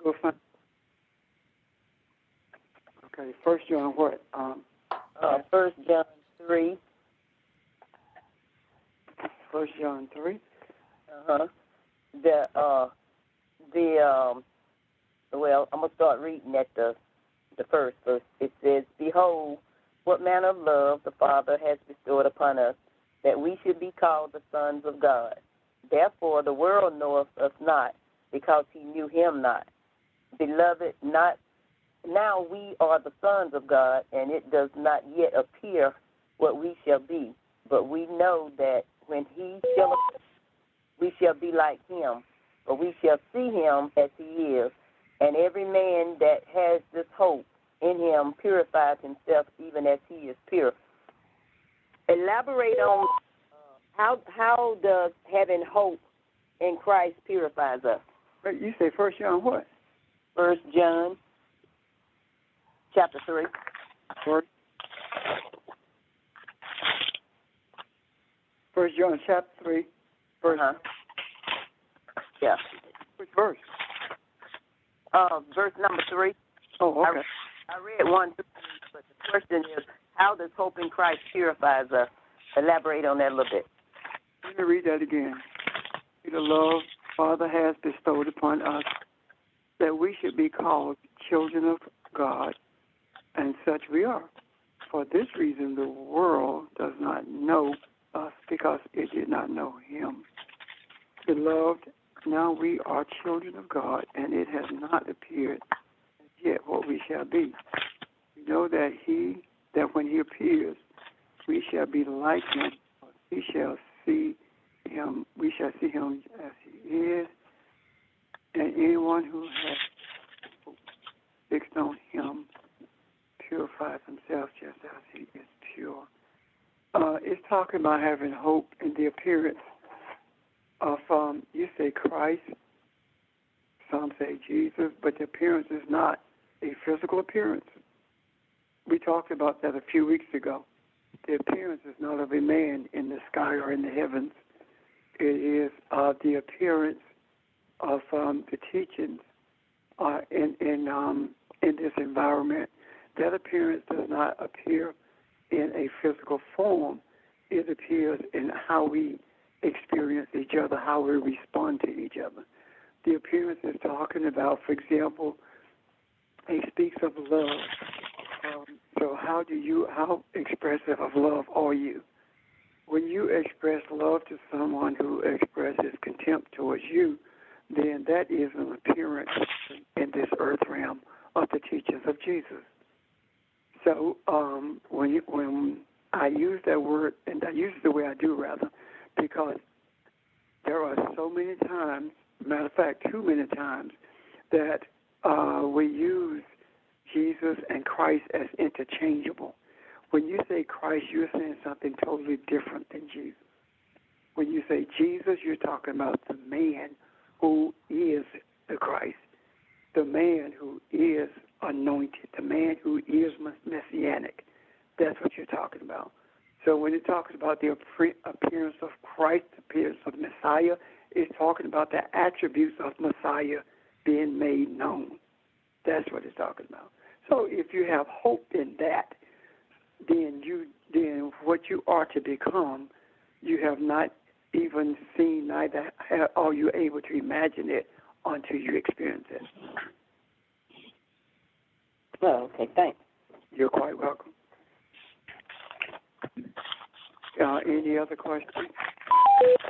Go find. Okay, First John what? 1 John 3. 1 John 3. Uh-huh. Well, I'm going to start reading at the first verse. It says, Behold, what manner of love the Father has bestowed upon us, that we should be called the sons of God. Therefore the world knoweth us not, because he knew him not. Beloved, not now we are the sons of God, and it does not yet appear what we shall be. But we know that when he shall appear, we shall be like him, for we shall see him as he is. And every man that has this hope in him purifies himself even as he is pure. Elaborate on how does having hope in Christ purifies us. Wait, you say 1 John what? 1 John chapter 3. First John chapter 3. Verse. Yeah. Which verse? Verse number 3. Oh, okay. I read 1, 2, but the question is, how does hope in Christ purifies us? Elaborate on that a little bit. Let me read that again. The love Father has bestowed upon us, that we should be called children of God, and such we are. For this reason, the world does not know us, because it did not know him. Beloved, now we are children of God, and it has not appeared yet what we shall be. We know that when he appears, we shall be like him. We shall see him as he is, and anyone who has fixed on him purifies himself just as he is pure. It's talking about having hope in the appearance of, you say Christ, some say Jesus, but the appearance is not a physical appearance. We talked about that a few weeks ago. The appearance is not of a man in the sky or in the heavens. It is the appearance of the teachings in this environment. That appearance does not appear in a physical form. It appears in how we experience each other, how we respond to each other. The appearance is talking about, for example, it speaks of love. So how expressive of love are you? When you express love to someone who expresses contempt towards you, then that is an appearance in this earth realm of the teachings of Jesus. So when I use that word, and I use it the way I do, rather, because there are so many times, matter of fact, too many times, that we use Jesus and Christ as interchangeable. When you say Christ, you're saying something totally different than Jesus. When you say Jesus, you're talking about the man who is the Christ, the man who is anointed, the man who is messianic. That's what you're talking about. So when it talks about the appearance of Christ, the appearance of Messiah, it's talking about the attributes of Messiah being made known. That's what it's talking about. So if you have hope in that, then what you are to become, you have not even seen, neither are you able to imagine it until you experience it. Oh, okay, thanks. You're quite welcome. Any other questions?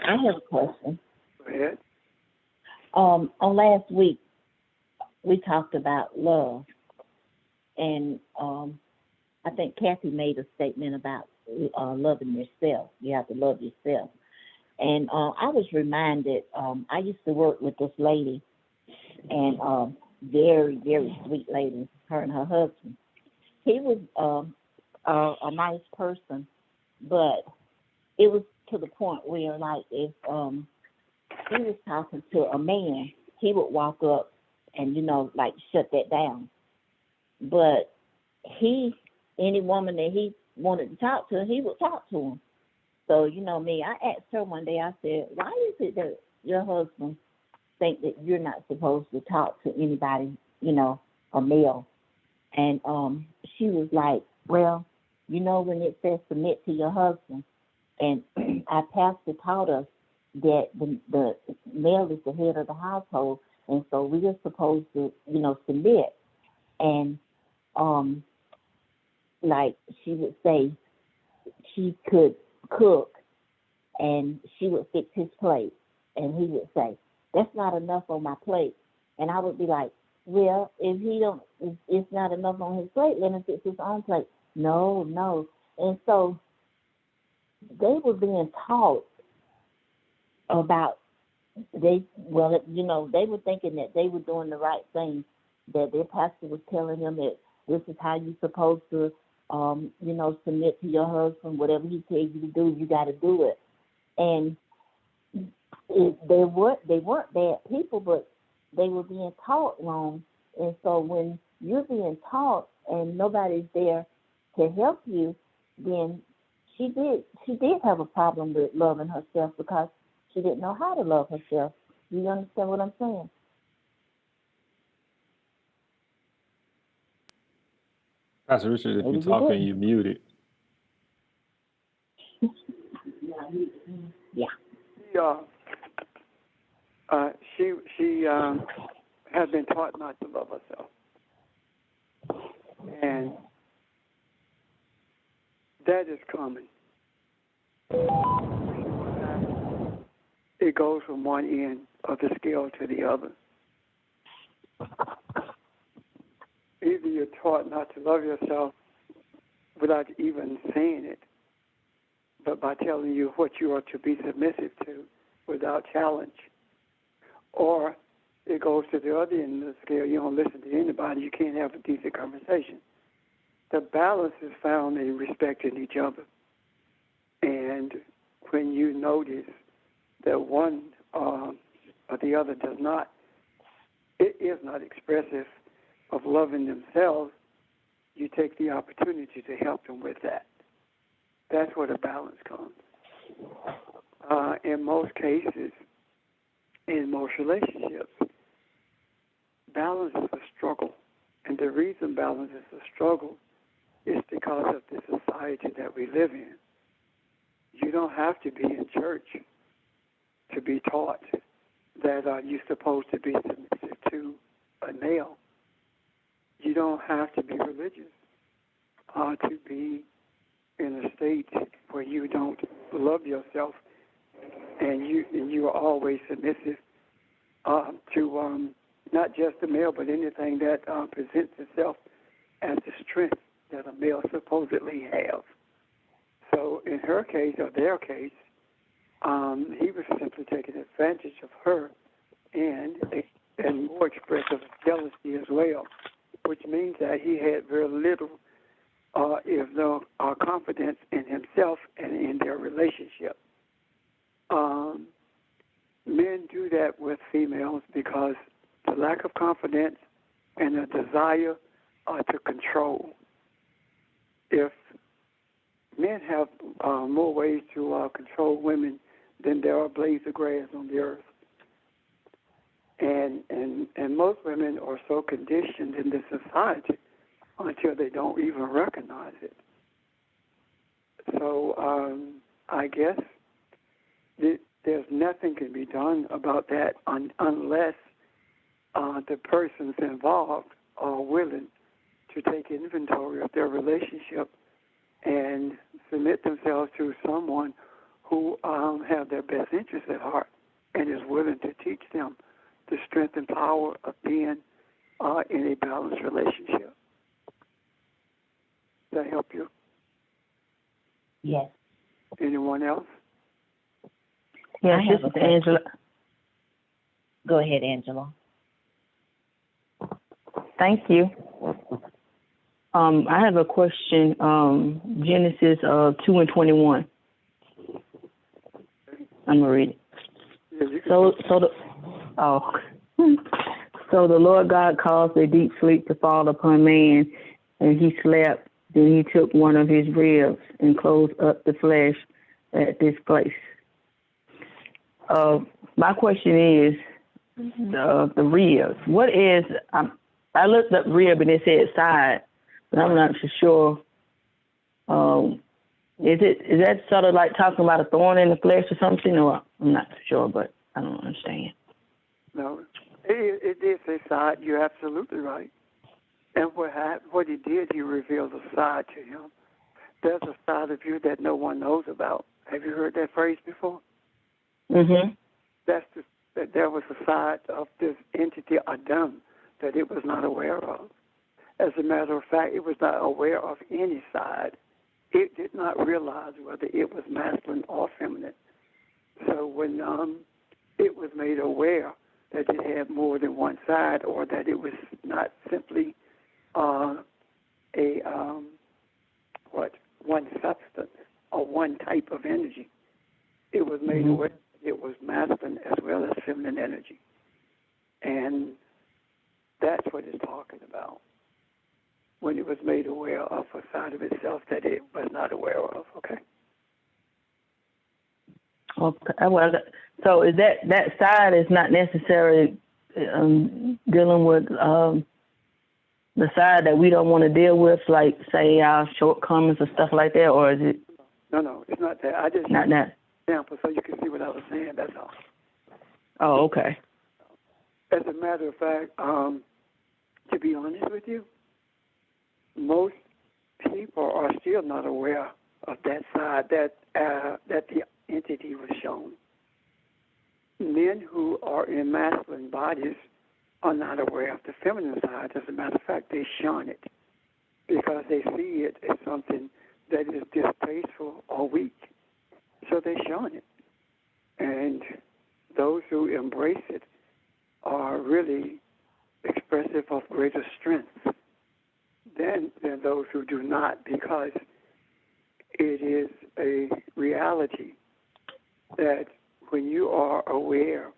I have a question. Go ahead. On last week, we talked about love, and I think Kathy made a statement about loving yourself. You have to love yourself. And I was reminded, I used to work with this lady, and very, very sweet lady, her and her husband. He was a nice person, but it was to the point where, like, if he was talking to a man, he would walk up and, like, shut that down. But any woman that he wanted to talk to, he would talk to him. So, me, I asked her one day, I said, why is it that your husband think that you're not supposed to talk to anybody, you know, a male. And she was like, well, you know, when it says submit to your husband, and our pastor taught us that the male is the head of the household, and so we are supposed to, you know, submit. And like she would say, she could cook, and she would fix his plate, and he would say, that's not enough on my plate. And I would be like, well, if it's not enough on his plate, let him fix his own plate. No. And so they were being taught about, they were thinking that they were doing the right thing, that their pastor was telling them that this is how you're supposed to, submit to your husband. Whatever he tells you to do, you got to do it. And they weren't bad people, but they were being taught wrong. And so when you're being taught and nobody's there to help you, then she did have a problem with loving herself because she didn't know how to love herself. You understand what I'm saying? Pastor Richard, if Maybe you're talking, you're muted. Yeah. She has been taught not to love herself, and that is common. It goes from one end of the scale to the other. Either you're taught not to love yourself without even saying it, but by telling you what you are to be submissive to without challenge. Or it goes to the other end of the scale. You don't listen to anybody. You can't have a decent conversation. The balance is found in respecting each other. And when you notice that one or the other is not expressive of loving themselves, you take the opportunity to help them with that. That's where the balance comes. In most cases, in most relationships, balance is a struggle. And the reason balance is a struggle is because of the society that we live in. You don't have to be in church to be taught that you're supposed to be submissive to a male. You don't have to be religious to be in a state where you don't love yourself and you are always submissive to not just the male, but anything that presents itself as the strength that a male supposedly has. So in her case, or their case, he was simply taking advantage of her and more expressive jealousy as well, which means that he had very little, if no confidence in himself and in their relationship. Men do that with females because the lack of confidence and a desire to control. If men have more ways to control women than there are blades of grass on the earth. And most women are so conditioned in this society until they don't even recognize it. So I guess there's nothing can be done about that unless the persons involved are willing to take inventory of their relationship and submit themselves to someone who have their best interests at heart and is willing to teach them the strength and power of being in a balanced relationship. Does that help you? Yes. Anyone else? Yes, this is Angela. Go ahead, Angela. Thank you. I have a question. Genesis 2:21. I'm gonna read it. Yeah, So the Lord God caused a deep sleep to fall upon man, and he slept. Then he took one of his ribs and closed up the flesh at this place. My question is, the ribs. What is, I looked up rib and it said side, but I'm not so sure. Is that sort of like talking about a thorn in the flesh or something, or I'm not sure, but I don't understand. No, it did say side. You're absolutely right. And what he did, he revealed a side to him. There's a side of you that no one knows about. Have you heard that phrase before? Mm-hmm. That there was a side of this entity, Adam, that it was not aware of. As a matter of fact, it was not aware of any side. It did not realize whether it was masculine or feminine. So when it was made aware that it had more than one side, or that it was not simply one substance or one type of energy, it was made aware that it was masculine as well as feminine energy. And that's what it's talking about, when it was made aware of a side of itself that it was not aware of, okay? Okay. Well, so is that side is not necessarily dealing with the side that we don't want to deal with, like, say, our shortcomings or stuff like that, or is it? No, it's not that. I just not that. Example so you can see what I was saying, that's all. Oh, okay. As a matter of fact, to be honest with you, most people are still not aware of that side that the entity was shown. Men who are in masculine bodies are not aware of the feminine side. As a matter of fact, they shun it because they see it as something that is distasteful or weak. So they shun it. And those who embrace it are really expressive of greater strength than those who do not, because it is a reality that when you are aware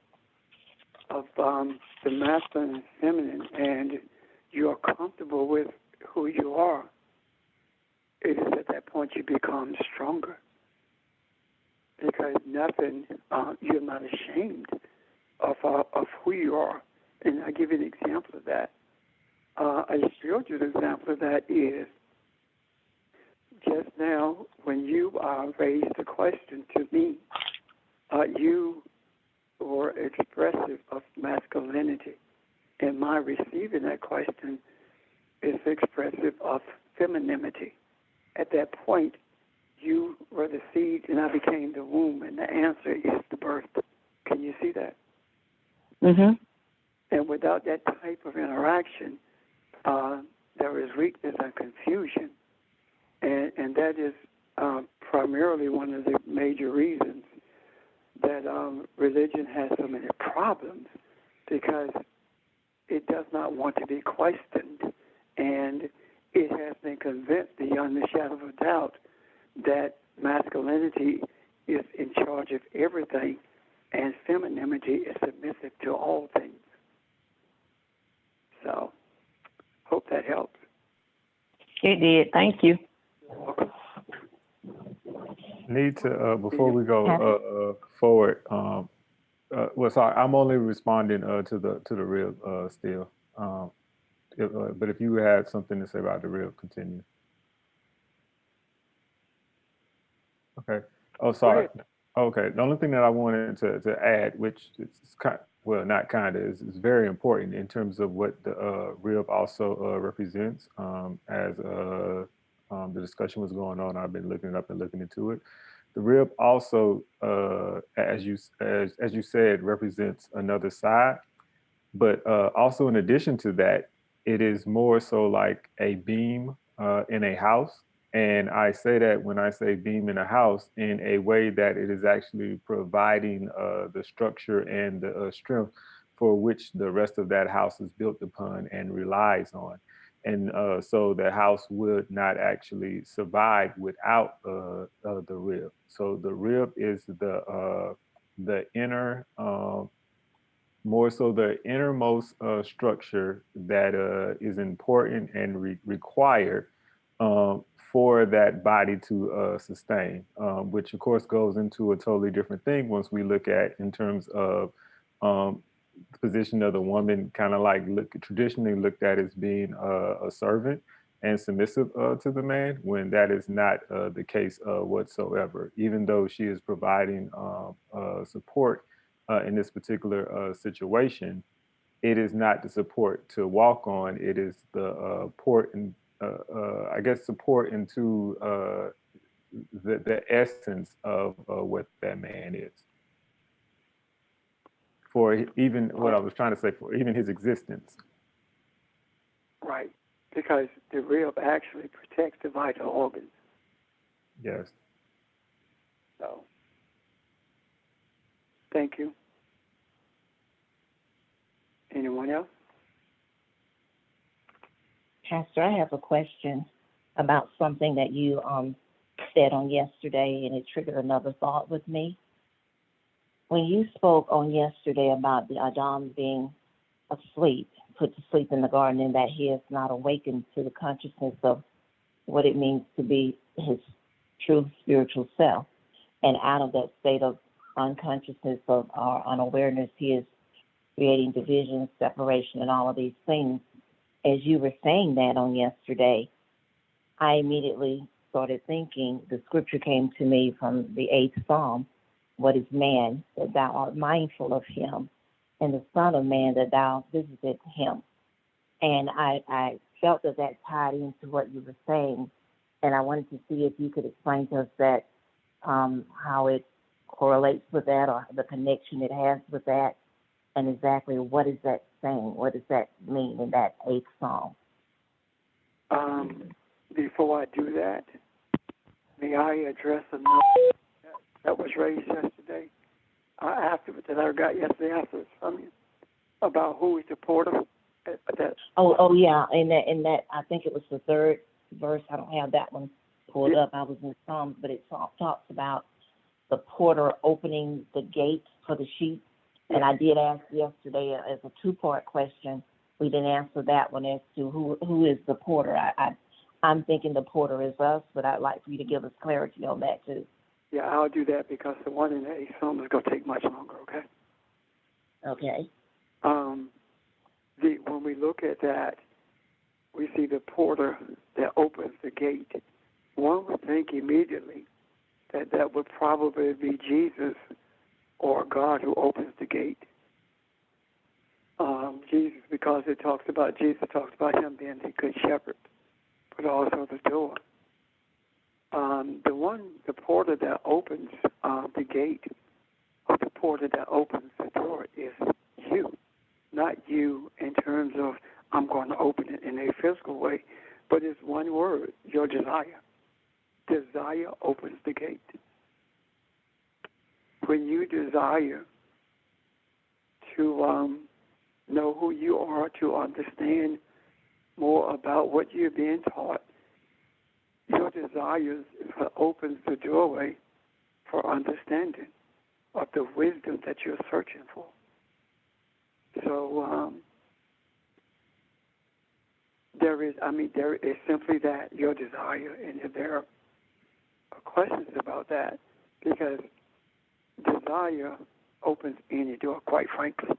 of the masculine and feminine, and you are comfortable with who you are, it is at that point you become stronger. Because nothing, you're not ashamed of who you are. And I'll give you an example of that. A spiritual example of that is just now when you raised the question to me, you were expressive of masculinity, and my receiving that question is expressive of femininity. At that point, you were the seed, and I became the womb, and the answer is the birth. Can you see that? Mm-hmm. And without that type of interaction, there is weakness and confusion, and that is primarily one of the major reasons that religion has so many problems, because it does not want to be questioned, and it has been convinced beyond the shadow of a doubt that masculinity is in charge of everything and femininity is submissive to all things. So, hope that helps. It did. Thank you. You're welcome. Need to before we go forward. Well, sorry, I'm only responding to the rib still. But if you had something to say about the rib, continue. Okay. Oh, sorry. Okay. The only thing that I wanted to add, which is not kind of, is very important in terms of what the rib also represents. As the discussion was going on, I've been looking it up and looking into it. The rib also, as you said, represents another side, but also in addition to that, it is more so like a beam in a house. And I say that when I say beam in a house, in a way that it is actually providing the structure and the strength for which the rest of that house is built upon and relies on. And so the house would not actually survive without the rib. So the rib is the inner, more so the innermost structure that is important and required for that body to sustain, which of course goes into a totally different thing once we look at in terms of the position of the woman kind of like traditionally looked at as being a servant and submissive to the man, when that is not the case whatsoever. Even though she is providing support in this particular situation, it is not the support to walk on. It is the port and I guess support into the essence of what that man is. For even what I was trying to say, for even his existence. Right. Because the rib actually protects the vital organs. Yes. So, thank you. Anyone else? Pastor, I have a question about something that you said on yesterday, and it triggered another thought with me. When you spoke on yesterday about the Adam being asleep, put to sleep in the garden, and that he has not awakened to the consciousness of what it means to be his true spiritual self, and out of that state of unconsciousness of our unawareness, he is creating division, separation, and all of these things. As you were saying that on yesterday, I immediately started thinking, the scripture came to me from the 8th Psalm, what is man, that thou art mindful of him, and the Son of Man, that thou visited him. And I felt that tied into what you were saying, and I wanted to see if you could explain to us that, how it correlates with that, or the connection it has with that, and exactly what is that saying? What does that mean in that 8th Psalm? Before I do that, may I address a note that was raised yesterday, that I got yesterday afterwards from you, about who is the porter? Yeah, in that I think it was the 3rd verse. I don't have that one pulled up. I was in Psalms, but it talks about the porter opening the gate for the sheep. And I did ask yesterday as a 2-part question. We didn't answer that one as to who is the porter. I'm thinking the porter is us, but I'd like for you to give us clarity on that too. Yeah, I'll do that because the one in the 8th Psalm is going to take much longer, okay? Okay. When we look at that, we see the porter that opens the gate. One would think immediately that would probably be Jesus or God who opens the gate. Jesus, because Jesus talks about him being the good shepherd, but also the door. The porter that opens the gate, or the porter that opens the door, is you. Not you in terms of I'm going to open it in a physical way, but it's one word, your desire. Desire opens the gate. When you desire to know who you are, to understand more about what you're being taught, your desires opens the doorway for understanding of the wisdom that you're searching for. So there is simply that, your desire, and if there are questions about that, because desire opens any door, quite frankly.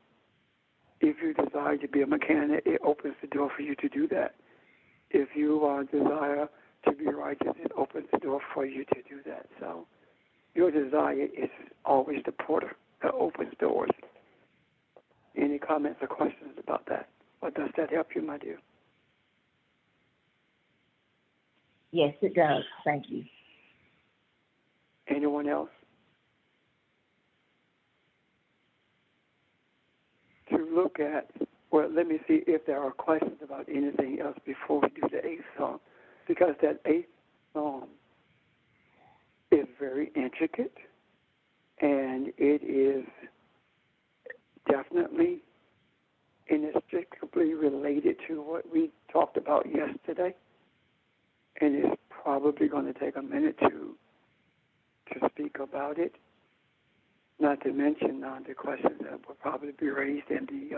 If you desire to be a mechanic, it opens the door for you to do that. If you desire to be righteous, it opens the door for you to do that. So your desire is always the porter that opens doors. Any comments or questions about that? Or does that help you, my dear? Yes, it does. Thank you. Anyone else? To look at, well, let me see if there are questions about anything else before we do the 8th Psalm, because that 8th Psalm is very intricate, and it is definitely inextricably related to what we talked about yesterday, and it's probably going to take a minute to speak about it, not to mention the questions that will probably be raised in the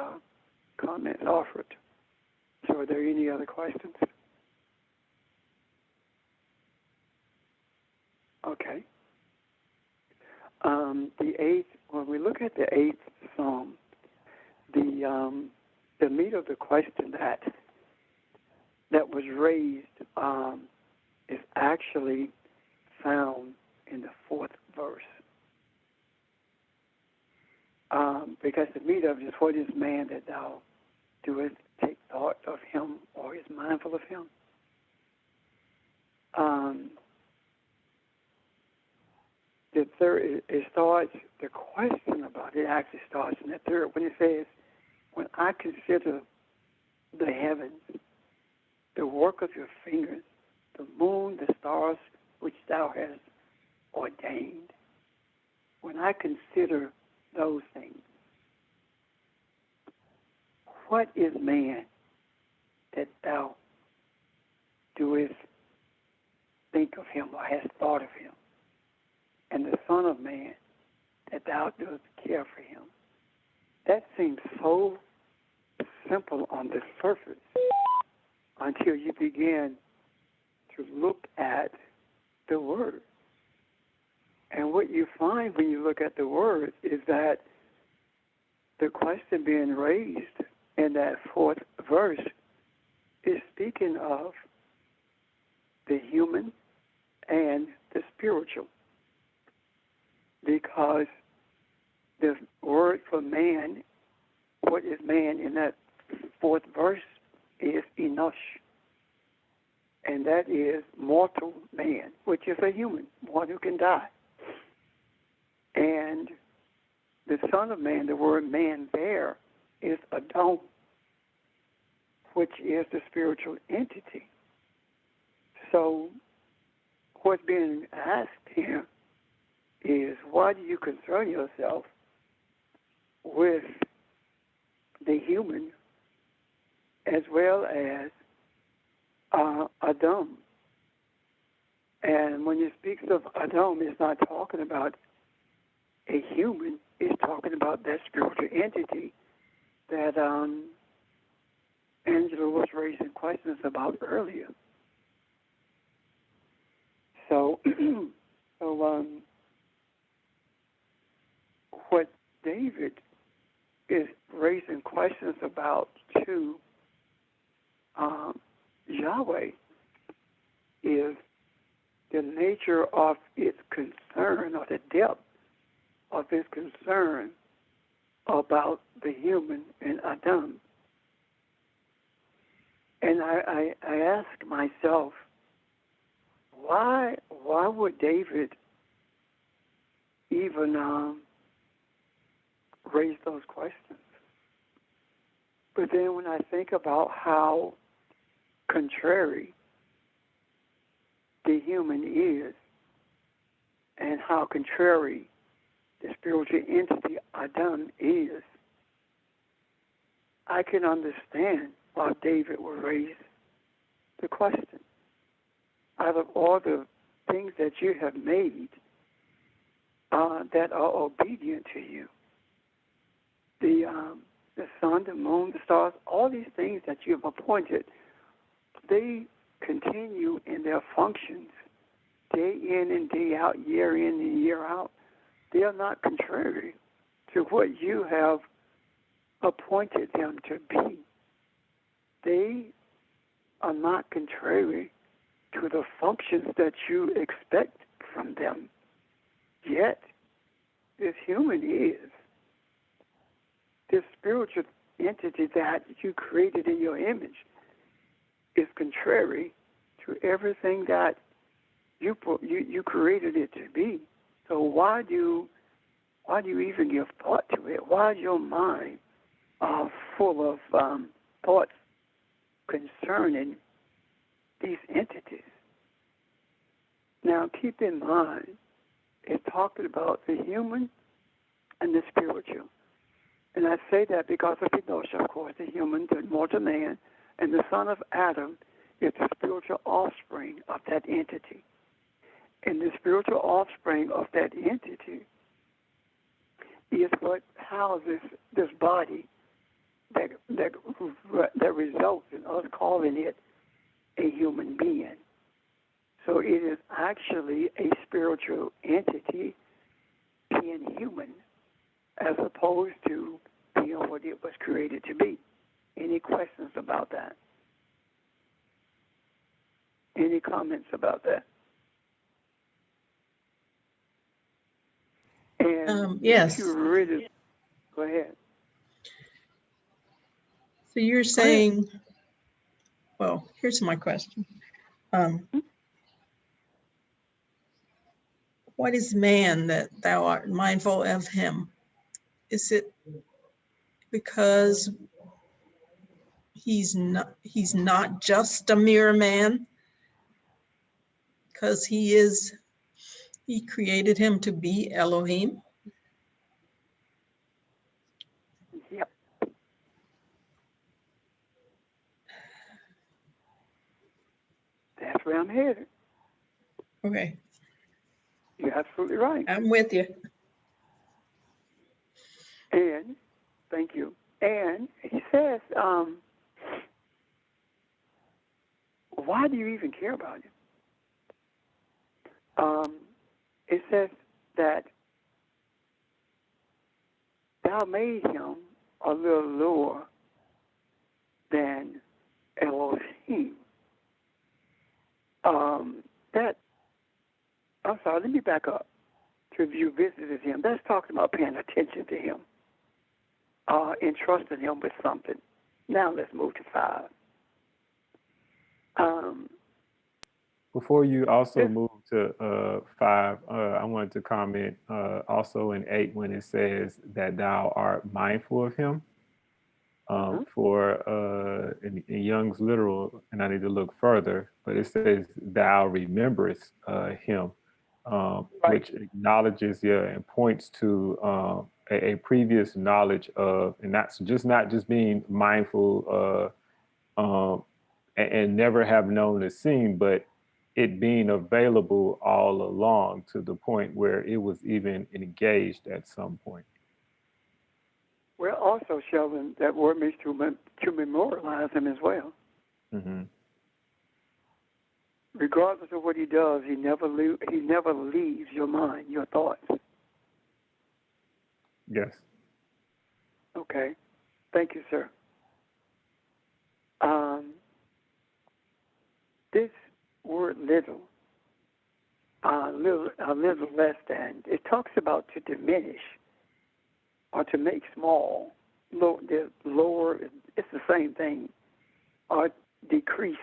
comments offered. So are there any other questions? Okay. When we look at the 8th Psalm, the meat of the question that was raised is actually found in the 4th verse. Because the meat of it is, what is man that thou doest take thought of him, or is mindful of him? The third, it starts, the question about it actually starts in the third, when it says, when I consider the heavens, the work of your fingers, the moon, the stars, which thou hast ordained. When I consider those things, what is man that thou doest think of him, or hast thought of him? And the Son of Man, that thou dost care for him. That seems so simple on the surface until you begin to look at the Word. And what you find when you look at the Word is that the question being raised in that 4th verse is speaking of the human and the spiritual. Because the word for man, what is man in that 4th verse, is Enosh. And that is mortal man, which is a human, one who can die. And the Son of Man, the word man there, is Adam, which is the spiritual entity. So what's being asked here is, why do you concern yourself with the human as well as Adam? And when it speaks of Adam, it's not talking about a human, it's talking about that spiritual entity that Angela was raising questions about earlier. So, what David is raising questions about to Yahweh is the nature of its concern, or the depth of its concern about the human and Adam. And I ask myself, why would David even raise those questions? But then when I think about how contrary the human is, and how contrary the spiritual entity Adam is, I can understand why David would raise the question. Out of all the things that you have made that are obedient to you, the sun, the moon, the stars, all these things that you have appointed, they continue in their functions day in and day out, year in and year out. They are not contrary to what you have appointed them to be. They are not contrary to the functions that you expect from them. Yet, this human is, this spiritual entity that you created in your image, is contrary to everything that you created it to be. So why do you even give thought to it? Why is your mind full of thoughts concerning these entities? Now, keep in mind, it's talking about the human and the spiritual. And I say that because of Enosh, of course, the human, the mortal man, and the son of Adam is the spiritual offspring of that entity. And the spiritual offspring of that entity is what houses this body that results in us calling it a human being. So it is actually a spiritual entity being human, as opposed to being be or what it was created to be. Any questions about that? Any comments about that? And Yes. if you really, go ahead. So you're saying, well, here's my question. What is man that thou art mindful of him? Is it because he's not just a mere man? Because he created him to be Elohim? Yep. That's where I'm headed. Okay, You're absolutely right. I'm with you. And, thank you. And he says, why do you even care about it? It says that thou made him a little lower than Elohim. I'm sorry, let me back up. To if you visited him, that's talking about paying attention to him, entrusting him with something. Now let's move to 5. Before you also move to 5, I wanted to comment also in 8 when it says that thou art mindful of him. For in Young's literal, and I need to look further, but it says thou rememberest him, which acknowledges, and points to a previous knowledge of, and not just being mindful and never have known the scene, but it being available all along to the point where it was even engaged at some point. Well, also, Sheldon, that word means to memorialize him as well. Mm-hmm. Regardless of what he does, he never leaves your mind, your thoughts. Yes. Okay. Thank you, sir. This word little, a little less than, it talks about to diminish or to make small. The lower, it's the same thing, or decrease.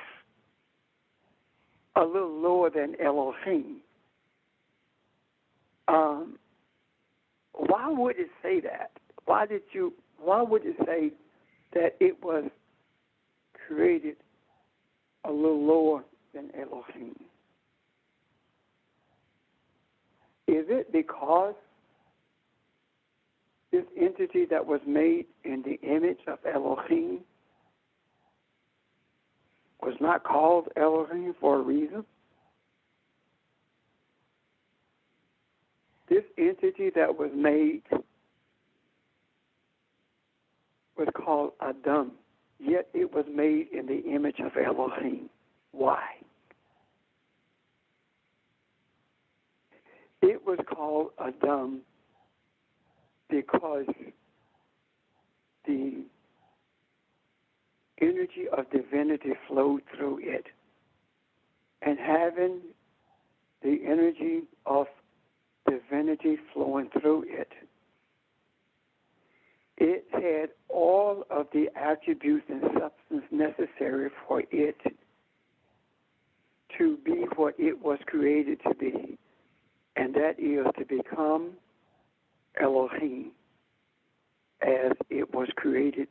A little lower than Elohim. Why would it say that? Why would it say that it was created a little lower than Elohim? Is it because this entity that was made in the image of Elohim was not called Elohim for a reason? This entity that was made was called Adam, yet it was made in the image of Elohim. Why? It was called Adam because the energy of divinity flowed through it. And having the energy of divinity flowing through it, it had all of the attributes and substance necessary for it to be what it was created to be, and that is to become Elohim, as it was created,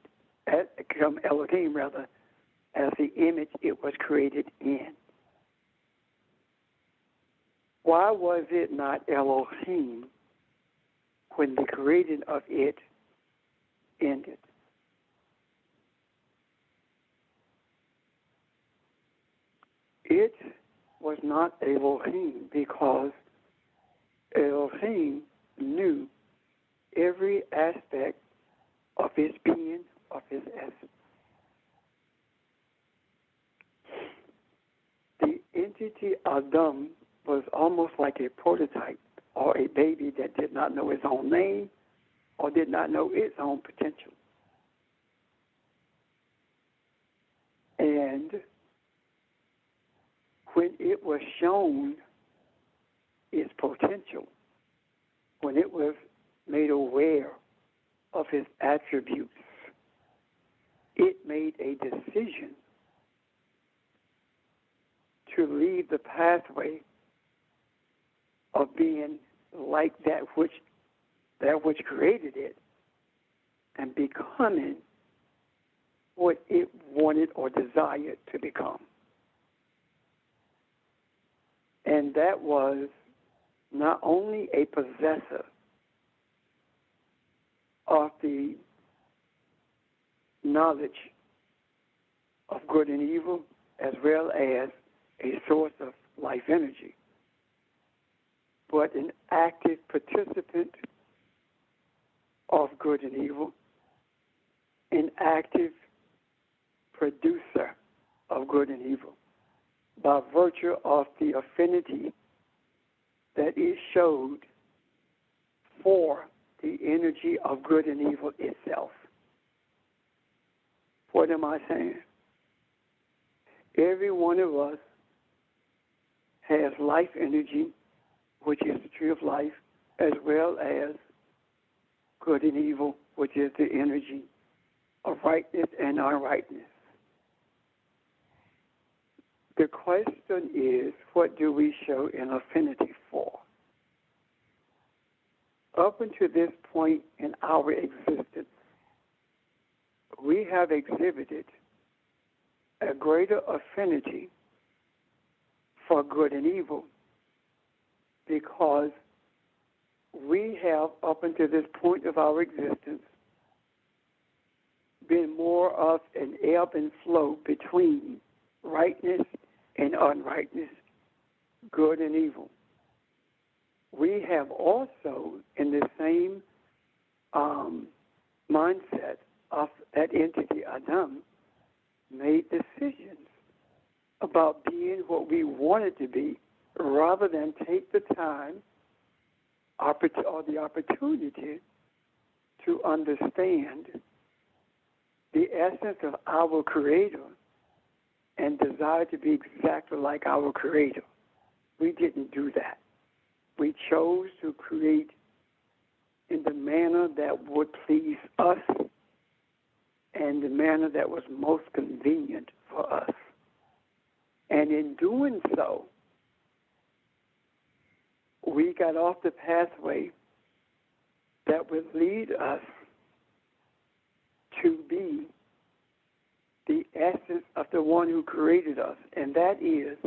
become Elohim rather, as the image it was created in. Why was it not Elohim when the creating of it ended? It was not Elohim because Elohim knew every aspect of his being, of his essence. The entity Adam was almost like a prototype or a baby that did not know its own name or did not know its own potential. And when it was shown its potential, when it was made aware of his attributes, it made a decision to leave the pathway of being like that which created it and becoming what it wanted or desired to become. And that was not only a possessor of the knowledge of good and evil, as well as a source of life energy, but an active participant of good and evil, an active producer of good and evil, by virtue of the affinity that it showed for the energy of good and evil itself. What am I saying? Every one of us has life energy, which is the tree of life, as well as good and evil, which is the energy of rightness and unrightness. The question is, what do we show an affinity for? Up until this point in our existence, we have exhibited a greater affinity for good and evil because we have, up until this point of our existence, been more of an ebb and flow between rightness and unrightness, good and evil. We have also, in the same mindset of that entity, Adam, made decisions about being what we wanted to be, rather than take the time or the opportunity to understand the essence of our Creator and desire to be exactly like our Creator. We didn't do that. We chose to create in the manner that would please us and the manner that was most convenient for us. And in doing so, we got off the pathway that would lead us to be the essence of the one who created us, and that is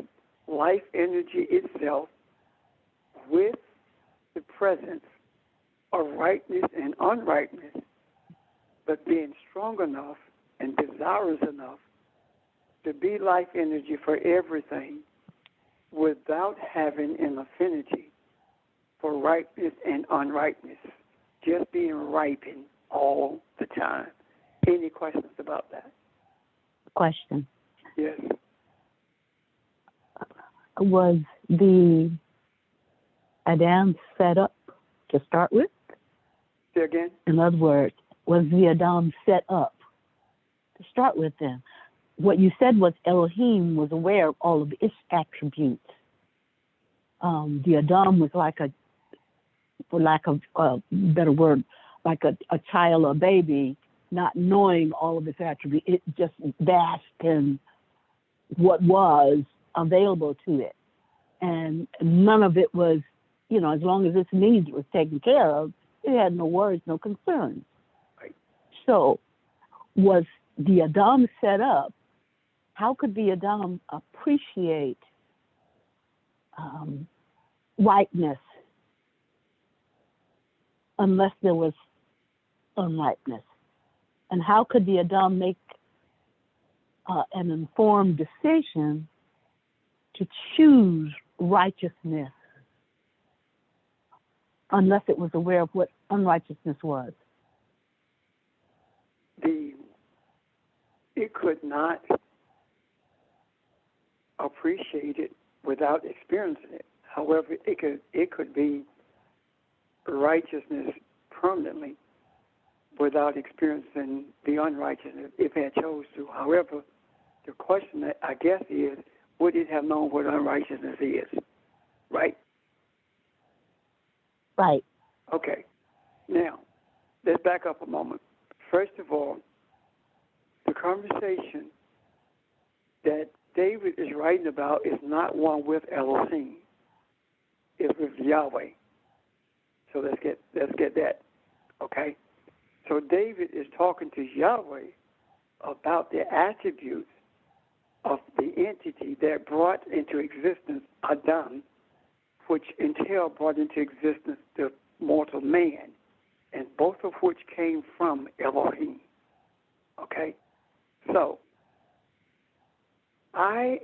life energy itself with the presence of rightness and unrightness, but being strong enough and desirous enough to be life energy for everything without having an affinity for rightness and unrightness, just being ripened all the time. Any questions about that? Question. Yes. Was the Adam set up to start with? Say again? In other words, was the Adam set up to start with them? What you said was Elohim was aware of all of its attributes. The Adam was like a, for lack of a better word, like a child or baby, not knowing all of its attributes. It just basked in what was available to it. And none of it was, you know, as long as its needs were taken care of, it had no worries, no concerns. Right. So was the Adam set up? How could the Adam appreciate rightness unless there was unrightness? And how could the Adam make an informed decision to choose righteousness unless it was aware of what unrighteousness was? It could not appreciate it without experiencing it. However, it could be righteousness permanently without experiencing the unrighteousness if it chose to. However, The question, I guess, is, would it have known what unrighteousness is? Right? Right. Okay. Now, let's back up a moment. First of all, the conversation that David is writing about is not one with Elohim. It's with Yahweh. So let's get that. Okay? So David is talking to Yahweh about the attributes of the entity that brought into existence Adam, which in turn brought into existence the mortal man, and both of which came from Elohim. Okay? So, I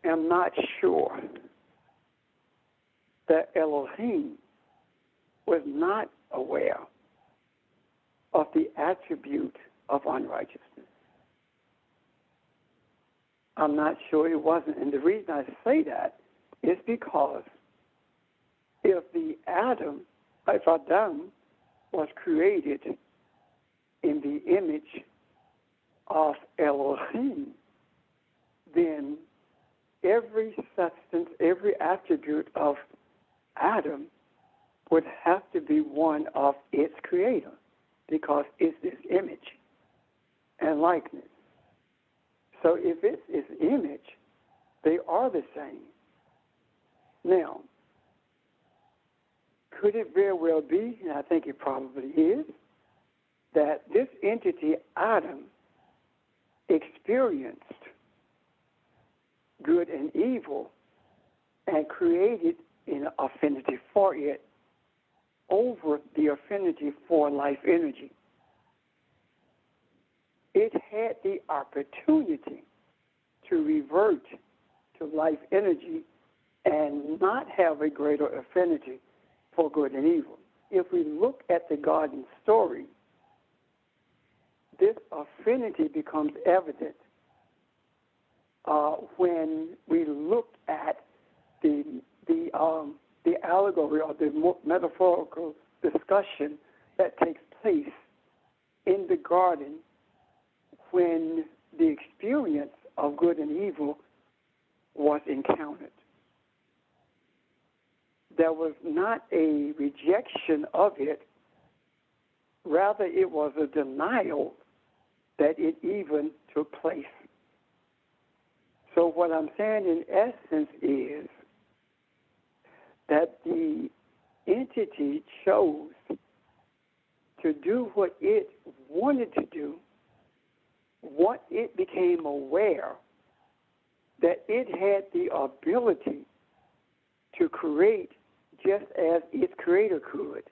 am not sure that Elohim was not aware of the attribute of unrighteousness. I'm not sure it wasn't. And the reason I say that is because if Adam was created in the image of Elohim, then every substance, every attribute of Adam would have to be one of its creator, because it's this image and likeness. So if it's its image, they are the same. Now, could it very well be, and I think it probably is, that this entity, Adam, experienced good and evil and created an affinity for it over the affinity for life energy. It had the opportunity to revert to life energy and not have a greater affinity for good and evil. If we look at the garden story, this affinity becomes evident when we look at the allegory or the metaphorical discussion that takes place in the garden when the experience of good and evil was encountered. There was not a rejection of it, rather it was a denial that it even took place. So what I'm saying in essence is that the entity chose to do what it wanted to do, what it became aware that it had the ability to create just as its creator could.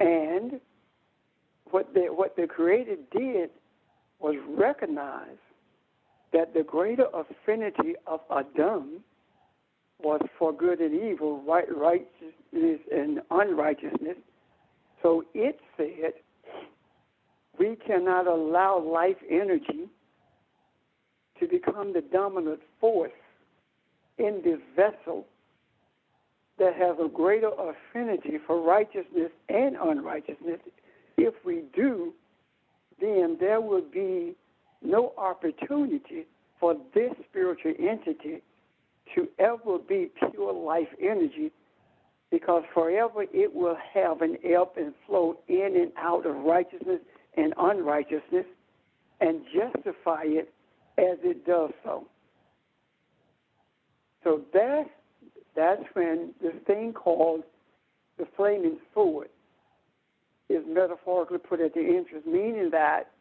And what the creator did was recognize that the greater affinity of Adam was for good and evil, righteousness and unrighteousness. So it said, we cannot allow life energy to become the dominant force in this vessel that has a greater affinity for righteousness and unrighteousness. If we do, then there will be no opportunity for this spiritual entity to ever be pure life energy, because forever it will have an ebb and flow in and out of righteousness and unrighteousness and justify it as it does so. So that's when this thing called the flaming sword is metaphorically put at the entrance, meaning that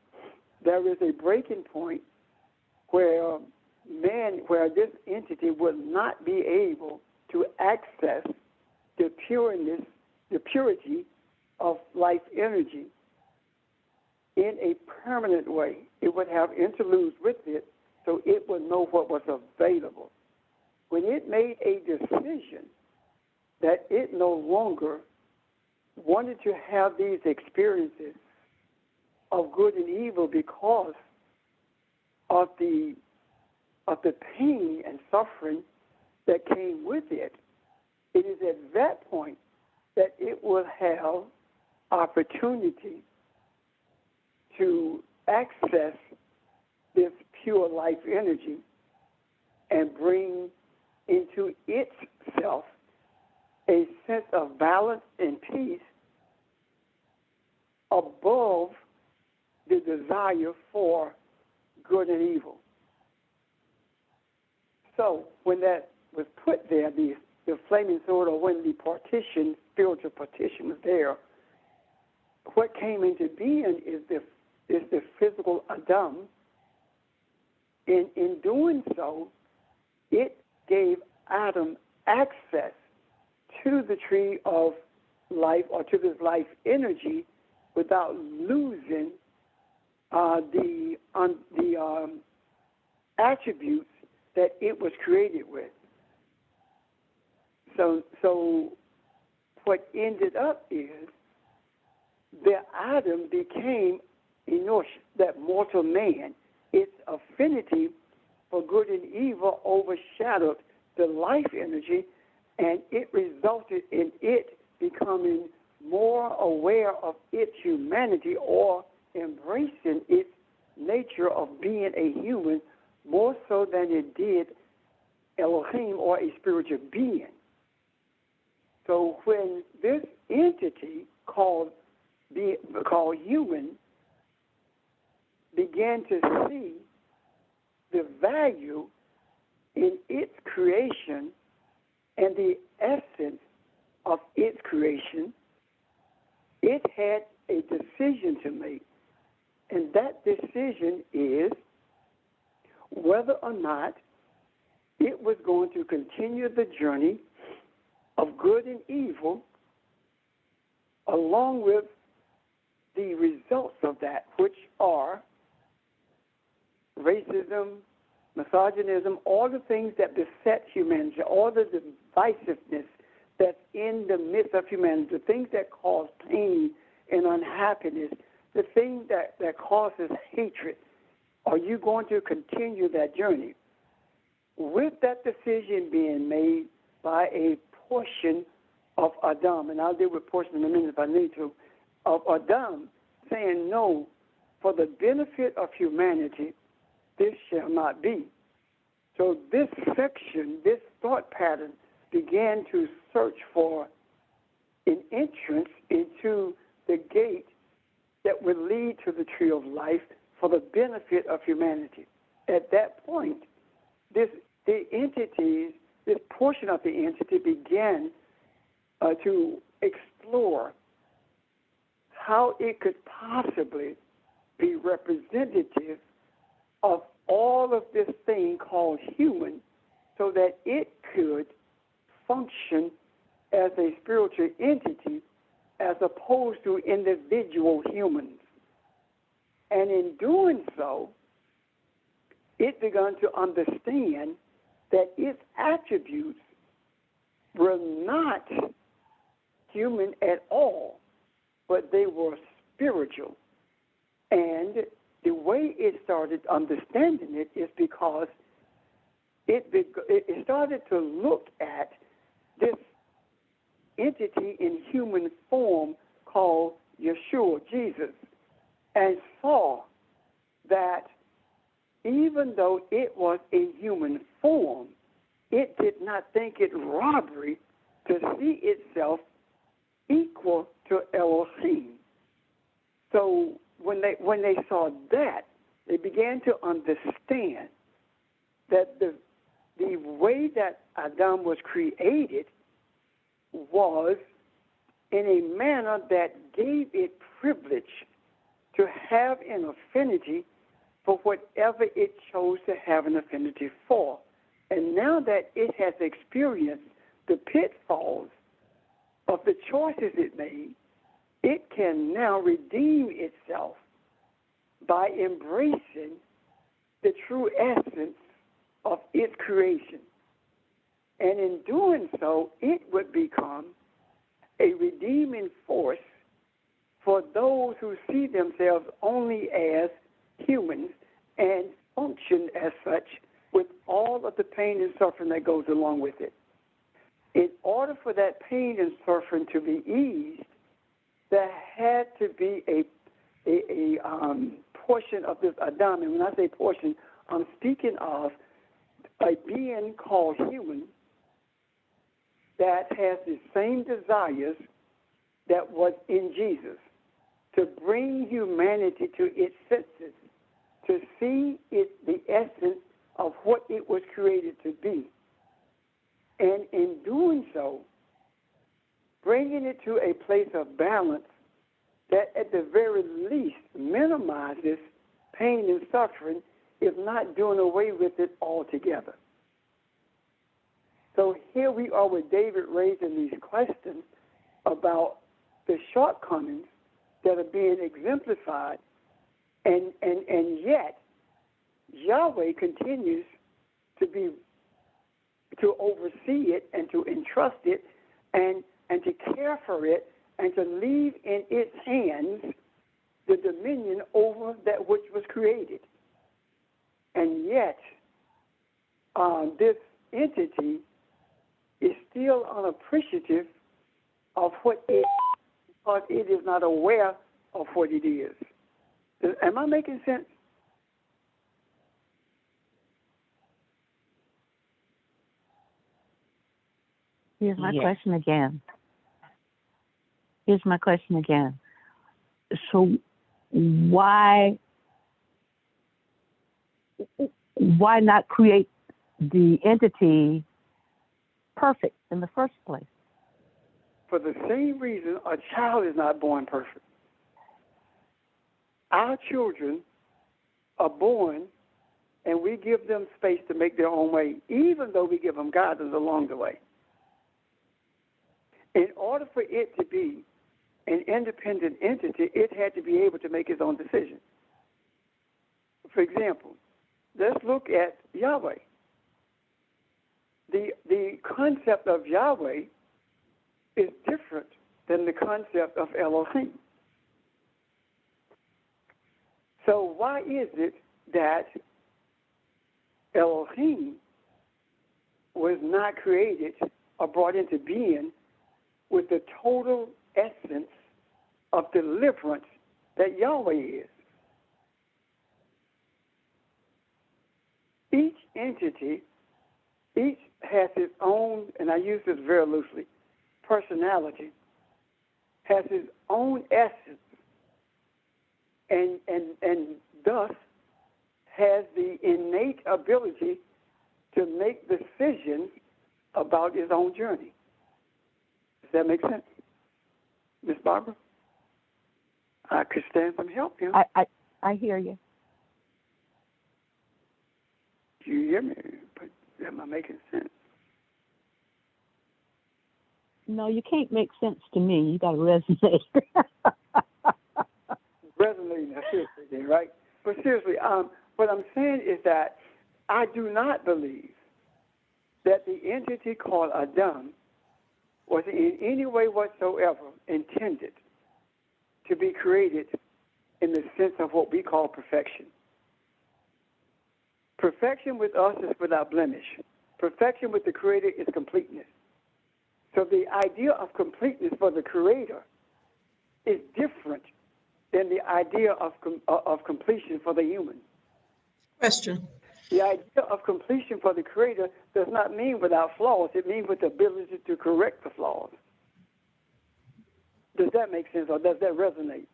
there is a breaking point where this entity would not be able to access the purity of life energy in a permanent way. It would have interludes with it, so it would know what was available. When it made a decision that it no longer wanted to have these experiences of good and evil because of the pain and suffering that came with it, it is at that point that it will have opportunity to access this pure life energy and bring into itself a sense of balance and peace above the desire for good and evil. So when that was put there, the flaming sword, or when the partition, spiritual partition was there, what came into being is the physical Adam. In doing so, it gave Adam access to the tree of life, or to this life energy, without losing the attributes that it was created with. So what ended up is that Adam became Enosh, that mortal man. Its affinity for good and evil overshadowed the life energy, and it resulted in it becoming more aware of its humanity, or embracing its nature of being a human more so than it did Elohim, or a spiritual being. So when this entity called human began to see the value in its creation and the essence of its creation, it had a decision to make. And that decision is whether or not it was going to continue the journey of good and evil, along with the results of that, which are racism, misogynism, all the things that beset humanity, all the divisiveness that's in the midst of humanity, the things that cause pain and unhappiness, the things that causes hatred. Are you going to continue that journey? With that decision being made by a portion of Adam, and I'll deal with portion in a minute if I need to, of Adam saying no, for the benefit of humanity, this shall not be. So this section, this thought pattern, began to search for an entrance into the gate that would lead to the tree of life for the benefit of humanity. At that point, this portion of the entity began to explore how it could possibly be representative of all of this thing called human, so that it could function as a spiritual entity as opposed to individual humans. And in doing so, it began to understand that its attributes were not human at all, but they were spiritual. And the way it started understanding it is because it started to look at this entity in human form called Yeshua, Jesus, and saw that even though it was in human form, it did not think it robbery to see itself equal to Elohim. So when they saw that, they began to understand that the way that Adam was created was in a manner that gave it privilege to have an affinity for whatever it chose to have an affinity for. And now that it has experienced the pitfalls of the choices it made, it can now redeem itself by embracing the true essence of its creation. And in doing so, it would become a redeeming force for those who see themselves only as humans and function as such, with all of the pain and suffering that goes along with it. In order for that pain and suffering to be eased, there had to be a portion of this Adam, and when I say portion, I'm speaking of a being called human that has the same desires that was in Jesus, to bring humanity to its senses, to see it, the essence of what it was created to be. And in doing so, bringing it to a place of balance that at the very least minimizes pain and suffering, if not doing away with it altogether. So here we are with David raising these questions about the shortcomings that are being exemplified, and yet Yahweh continues to oversee it and to entrust it and to care for it and to leave in its hands the dominion over that which was created. And yet, this entity is still unappreciative of what it is, because it is not aware of what it is. Am I making sense? Here's my Yes. question again. So why not create the entity perfect in the first place? For the same reason a child is not born perfect. Our children are born and we give them space to make their own way, even though we give them guidance along the way. In order for it to be an independent entity, it had to be able to make its own decision. For example, let's look at Yahweh. The concept of Yahweh is different than the concept of Elohim. So why is it that Elohim was not created or brought into being with the total essence of deliverance that Yahweh is? Each entity, each has its own, and I use this very loosely, personality, has its own essence, and thus has the innate ability to make decisions about its own journey. Does that make sense, Miss Barbara? I could stand some help here. I hear you. Do you hear me? But am I making sense? No, you can't make sense to me. You got to resonate. Resonating, seriously, right? But seriously, what I'm saying is that I do not believe that the entity called Adam was in any way whatsoever intended to be created in the sense of what we call perfection. Perfection with us is without blemish. Perfection with the Creator is completeness. So the idea of completeness for the Creator is different than the idea of completion for the human. Question. The idea of completion for the Creator does not mean without flaws. It means with the ability to correct the flaws. Does that make sense, or does that resonate?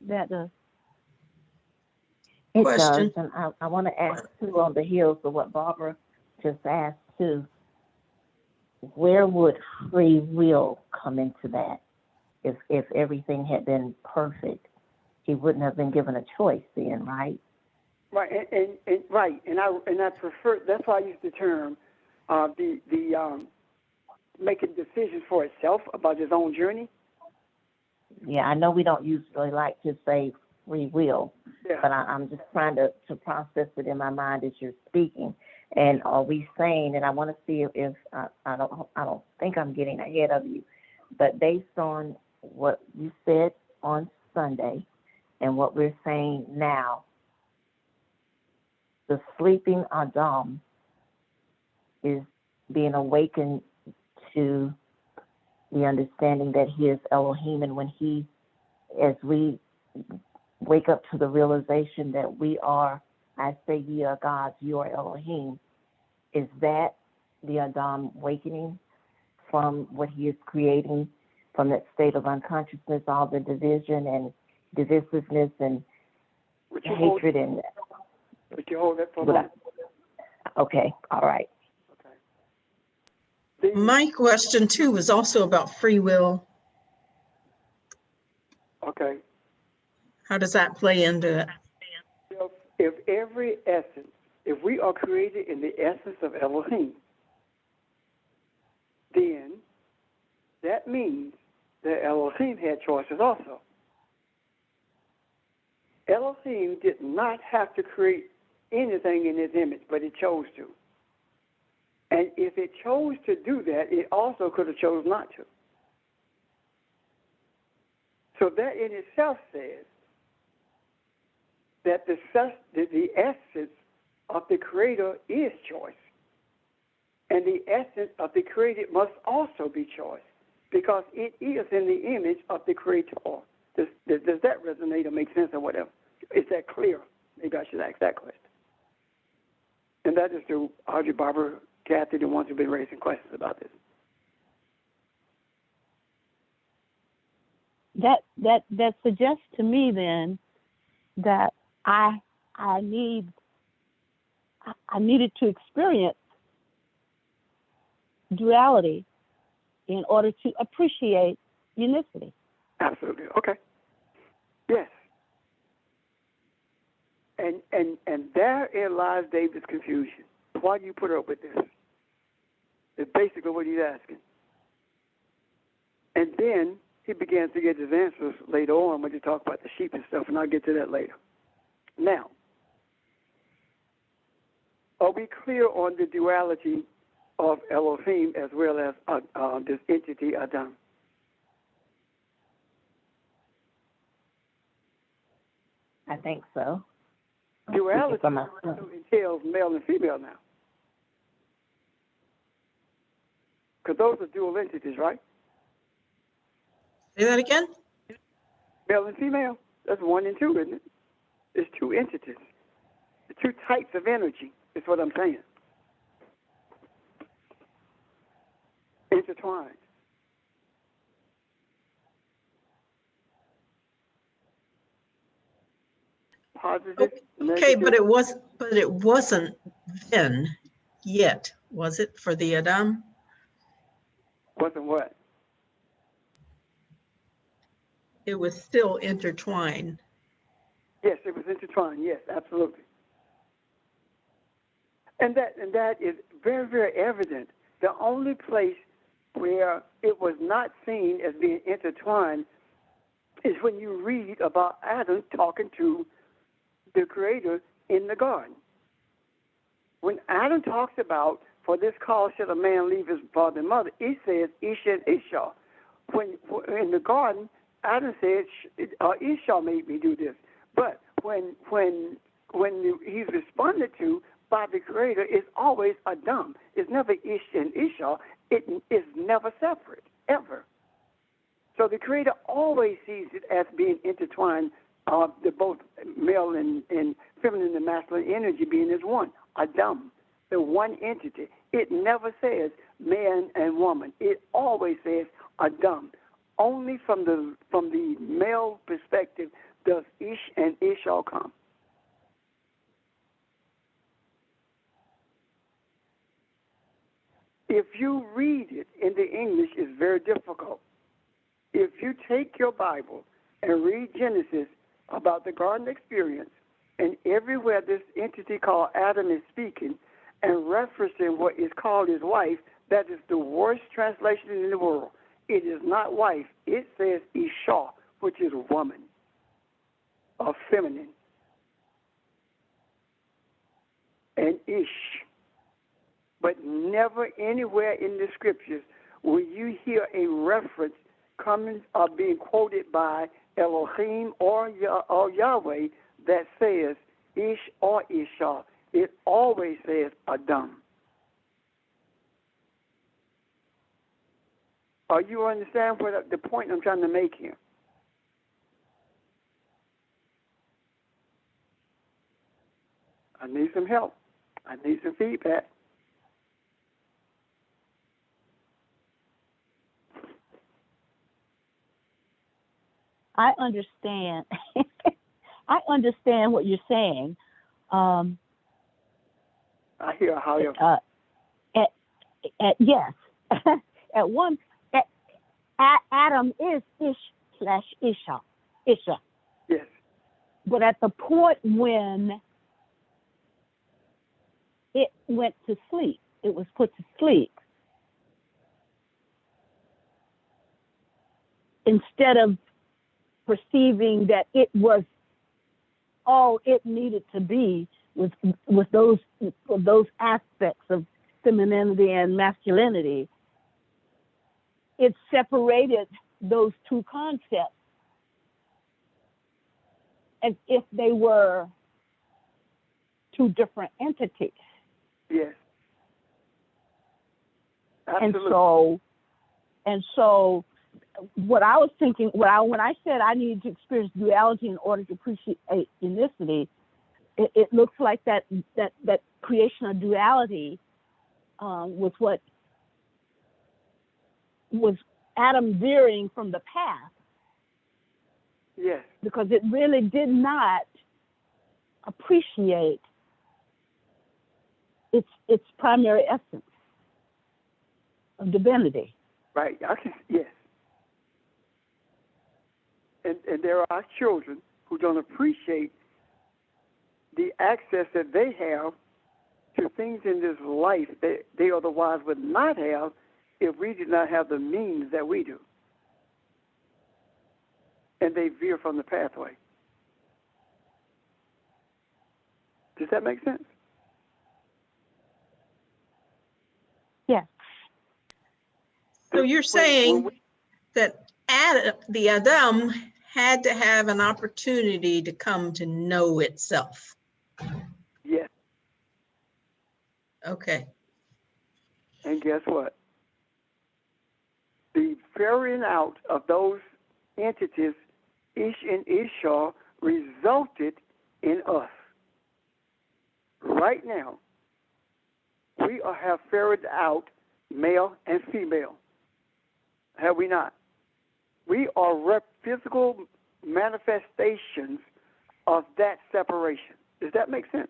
That does. It Question. does, and I want to ask too, on the heels of what Barbara just asked too, where would free will come into that? If everything had been perfect, he wouldn't have been given a choice then, right? Right, and I prefer. That's why I use the term making decisions for itself about his own journey. Yeah, I know we don't usually like to say free will, Yeah. but I'm just trying to process it in my mind as you're speaking. And are we saying, and I want to see if I don't think I'm getting ahead of you, but based on what you said on Sunday and what we're saying now, the sleeping Adam is being awakened to the understanding that he is Elohim, and as we wake up to the realization that we are I say ye are gods, you are Elohim. Is that the Adam awakening from what he is creating, from that state of unconsciousness, all the division and divisiveness and hatred and... Would you hold that for a Would I- moment? Okay, all right. Okay. My question too was also about free will. Okay. How does that play into it? If every essence, if we are created in the essence of Elohim, then that means that Elohim had choices also. Elohim did not have to create anything in his image, but it chose to. And if it chose to do that, it also could have chose not to. So that in itself says that the essence of the Creator is choice. And the essence of the created must also be choice, because it is in the image of the Creator. Does that resonate or make sense or whatever? Is that clear? Maybe I should ask that question. And that is to Audrey, Barbara, Kathy, the ones who've been raising questions about this. That suggests to me then that I needed to experience duality in order to appreciate unicity. Absolutely. Okay. Yes. And therein lies David's confusion. Why do you put up with this? It's basically what he's asking. And then he begins to get his answers later on when you talk about the sheep and stuff, and I'll get to that later. Now, are we clear on the duality of Elohim as well as this entity Adam? I think so. Duality For myself. entails male and female now. Because those are dual entities, right? Say that again? Male and female. That's 1 and 2, isn't it? It's 2 entities. The 2 types of energy is what I'm saying. Intertwined. Positive, Okay, negative. but it wasn't then yet, was it, for the Adam? Wasn't what? It was still intertwined. Yes, it was intertwined. Yes, absolutely. And that is very, very evident. The only place where it was not seen as being intertwined is when you read about Adam talking to the Creator in the garden. When Adam talks about, for this cause shall a man leave his father and mother, he says Ish and Ishah. When in the garden, Adam said, Ishah made me do this. But when he's responded to by the Creator, it's always Adam. It's never Ish and Ishah. It is never separate, ever. So the Creator always sees it as being intertwined, the both male and feminine and masculine energy being as one, Adam, the one entity. It never says man and woman. It always says Adam. Only from the male perspective does Ish and Ishah come. If you read it in the English, it's very difficult. If you take your Bible and read Genesis about the garden experience, and everywhere this entity called Adam is speaking and referencing what is called his wife, that is the worst translation in the world. It is not wife. It says Ishah, which is woman, or feminine. And Ish. But never anywhere in the scriptures will you hear a reference coming or being quoted by Elohim or Yahweh that says Ish or Ishah. It always says Adam. Are you understand what the point I'm trying to make here? I need some help. I need some feedback. I understand. I understand what you're saying. I hear how you. Yes. Adam is Ish/Isha. Yes. But at the point when it went to sleep, it was put to sleep, instead of perceiving that it was all it needed to be with those aspects of femininity and masculinity, it separated those two concepts as if they were two different entities. Yes. Absolutely. And so what I was thinking, when I said I needed to experience duality in order to appreciate unicity, it looks like that creation of duality was what was Adam veering from the path. Yes. Because it really did not appreciate its primary essence of divinity. Right. Yes. And there are children who don't appreciate the access that they have to things in this life that they otherwise would not have if we did not have the means that we do. And they veer from the pathway. Does that make sense? Yes. So you're saying that the Adam had to have an opportunity to come to know itself. Yes. Okay. And guess what? The ferrying out of those entities, Ish and Isha, resulted in us. Right now, we have ferried out male and female. Have we not? We are physical manifestations of that separation. Does that make sense?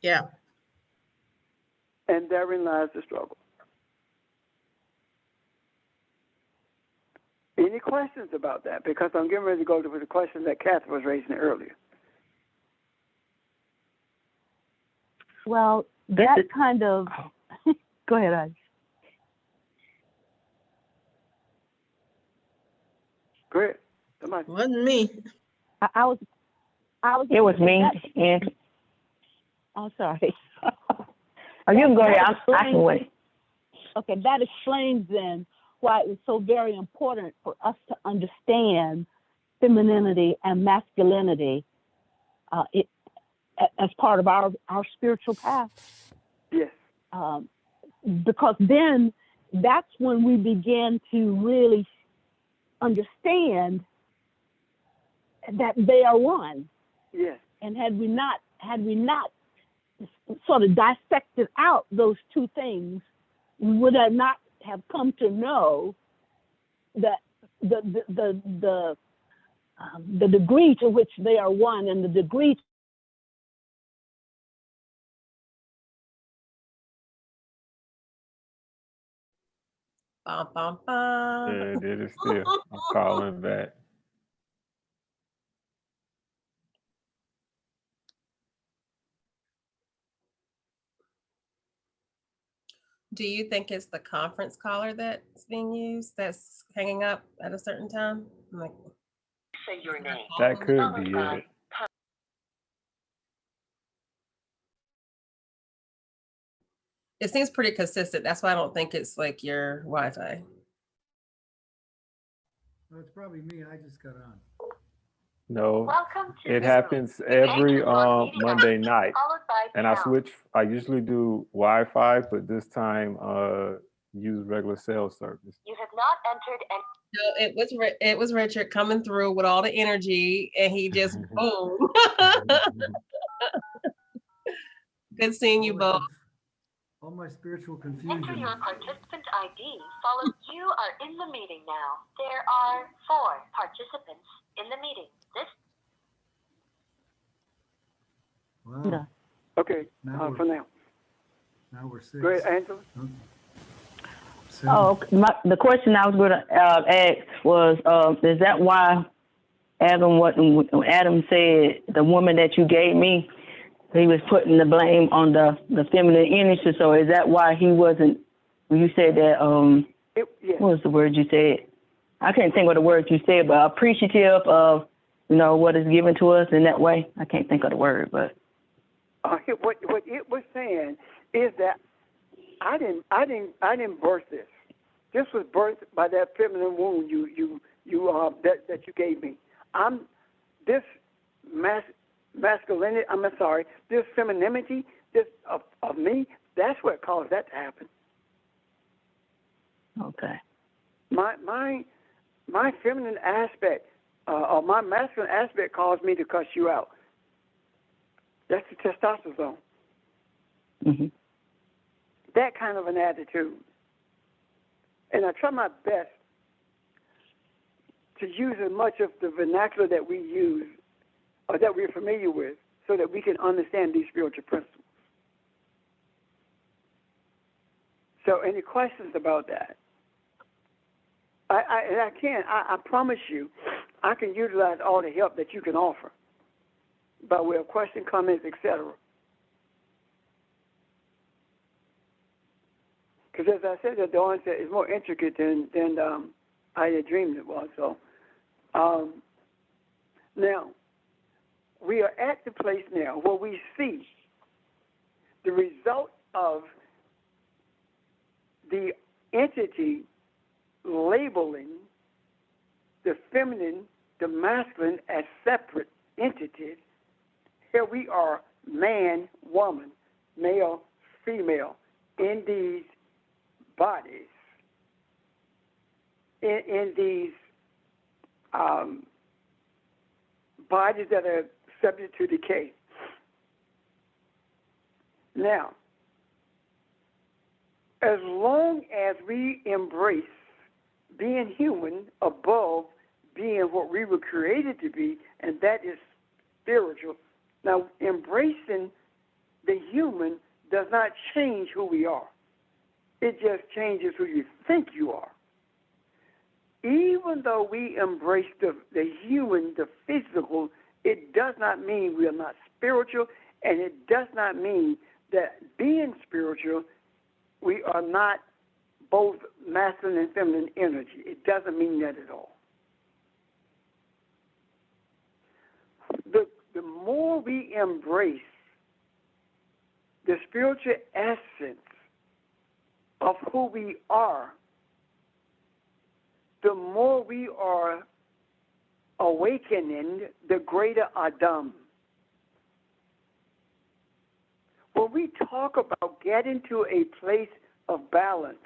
Yeah. And therein lies the struggle. Any questions about that? Because I'm getting ready to go to the question that Catherine was raising earlier. Well, that kind of... Go ahead, Ivy. Go ahead. Somebody. Wasn't me. I was. It was me. And I'm sorry. oh, you can go ahead. I can wait. Okay, that explains then why it was so very important for us to understand femininity and masculinity as part of our spiritual path. Yes. Because then that's when we begin to really understand that they are one. Yes. And had we not sort of dissected out those two things, we would have not have come to know that the degree to which they are one and the degree Bum, bum, bum. Yeah, did it still. I'm calling back. Do you think it's the conference caller that's being used that's hanging up at a certain time? I'm like, say your name. That could be it. it seems pretty consistent. That's why I don't think it's like your Wi-Fi. Well, it's probably me. I just got on. No, Welcome to it the happens room. every Enter on media Monday night. followed by And I pound. switch, I usually do Wi-Fi, but this time use regular cell service. You have not entered an No, it was Richard coming through with all the energy, and he just boom. Good seeing you both. All my spiritual Enter confusion. your participant ID, followed you are in the meeting now. There are 4 participants in the meeting. This Wow. Okay, Now we're- for now. Now we're 6. Go ahead, Angela. Okay. 7. Oh, okay. The question I was going to ask was, is that why Adam said the woman that you gave me, he was putting the blame on the feminine energy? So is that why he wasn't? When you said that, Yes. what was the word you said? I can't think of the word you said, but appreciative of what is given to us in that way. I can't think of the word, but What it was saying is that I didn't birth this. This was birthed by that feminine wound that you gave me. This masculinity. This femininity, this of me. That's what caused that to happen. okay. My feminine aspect or my masculine aspect caused me to cuss you out. That's the testosterone. Mm-hmm. That kind of an attitude. And I try my best to use as much of the vernacular that we use or that we're familiar with so that we can understand these spiritual principles. So any questions about that? I promise you, I can utilize all the help that you can offer by way of question, comments, etc. Because as I said, the Dawn said, it's more intricate than I had dreamed it was. So now, we are at the place now where we see the result of the entity labeling the feminine, the masculine as separate entities. Here we are, man, woman, male, female, in these bodies, in these bodies that are subject to decay. Now, as long as we embrace being human above being what we were created to be, and that is spiritual. Now, embracing the human does not change who we are. It just changes who you think you are. Even though we embrace the human, the physical, it does not mean we are not spiritual, and it does not mean that being spiritual, we are not both masculine and feminine energy. It doesn't mean that at all. The more we embrace the spiritual essence of who we are, the more we are awakening the greater Adam. When we talk about getting to a place of balance,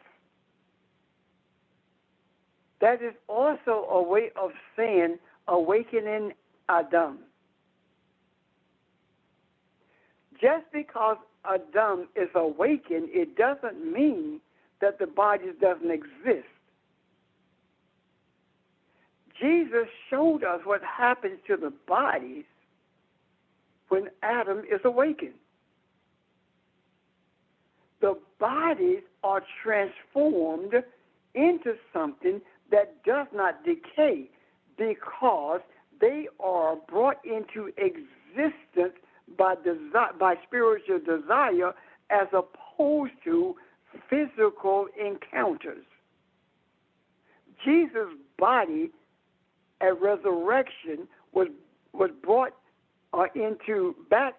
that is also a way of saying awakening Adam. Just because Adam is awakened, it doesn't mean that the body doesn't exist. Jesus showed us what happens to the bodies when Adam is awakened. The bodies are transformed into something that does not decay because they are brought into existence by spiritual desire as opposed to physical encounters. Jesus' body at resurrection was brought back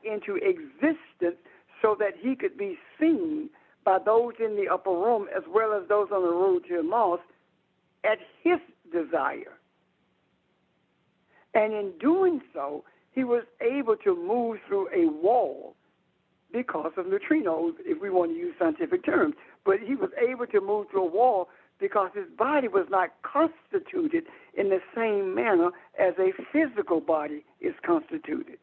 into existence so that he could be seen by those in the upper room as well as those on the road to Emmaus at his desire. And in doing so, he was able to move through a wall because of neutrinos, if we want to use scientific terms. But he was able to move through a wall because his body was not constituted in the same manner as a physical body is constituted.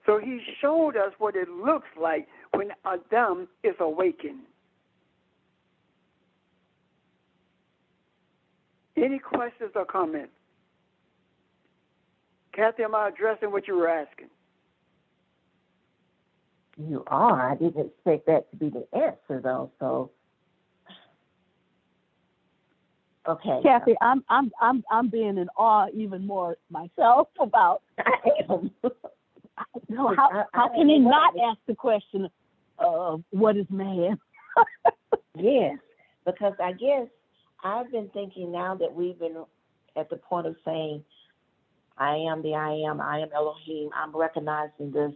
So he showed us what it looks like when Adam is awakened. Any questions or comments? Kathy, am I addressing what you were asking? You are. I didn't expect that to be the answer, though. So, okay. Kathy, I'm being in awe even more myself about. I am. No, how can he not ask the question of what is man? Yes, because I guess I've been thinking now that we've been at the point of saying, I am the I am Elohim, I'm recognizing this,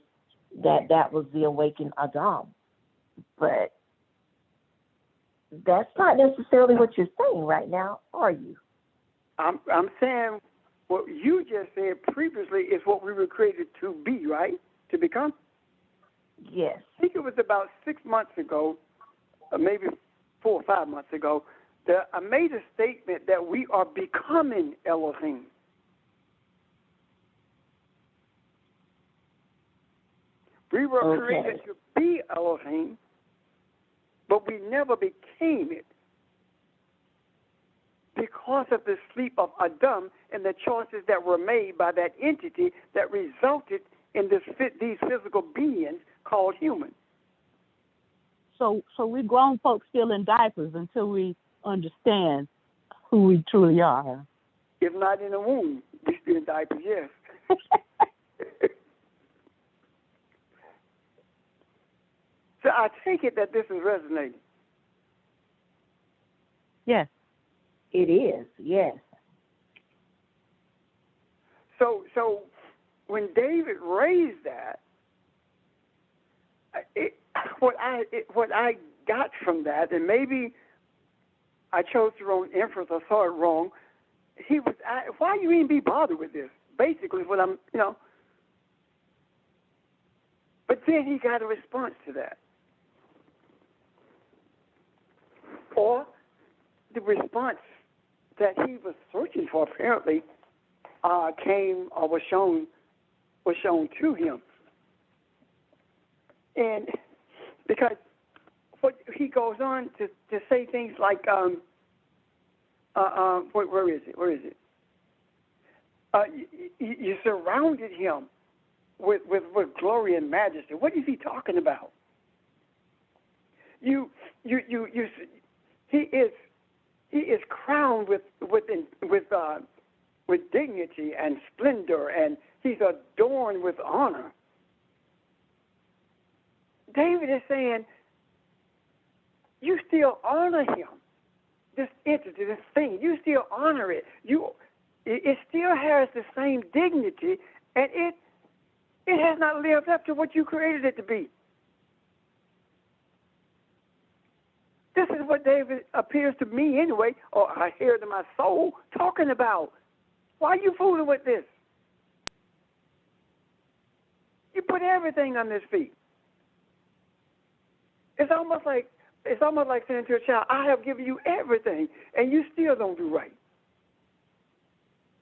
that was the awakened Adam. But that's not necessarily what you're saying right now, are you? I'm saying what you just said previously is what we were created to be, right? To become? Yes. I think it was about 6 months ago, or maybe 4 or 5 months ago, that I made a statement that we are becoming Elohim. We were created to be Elohim, but we never became it because of the sleep of Adam and the choices that were made by that entity that resulted in these physical beings called human. So we grown folks still in diapers until we understand who we truly are. If not in the womb, we still in diapers, yes. So I take it that this is resonating. Yes. It is, yes. So when David raised that, what I got from that, and maybe I chose the wrong inference or saw it wrong, he was, why you even be bothered with this? Basically, what I'm, But then he got a response to that. Or the response that he was searching for apparently came or was shown to him. And because what he goes on to say things like, where is it? You surrounded him with glory and majesty. What is he talking about? He is crowned with dignity and splendor, and he's adorned with honor. David is saying, you still honor him, this entity, this thing. You still honor it. It still has the same dignity, and it has not lived up to what you created it to be. This is what David appears to me anyway, or I hear it in my soul, talking about. Why are you fooling with this? You put everything on his feet. It's almost like saying to a child, I have given you everything, and you still don't do right.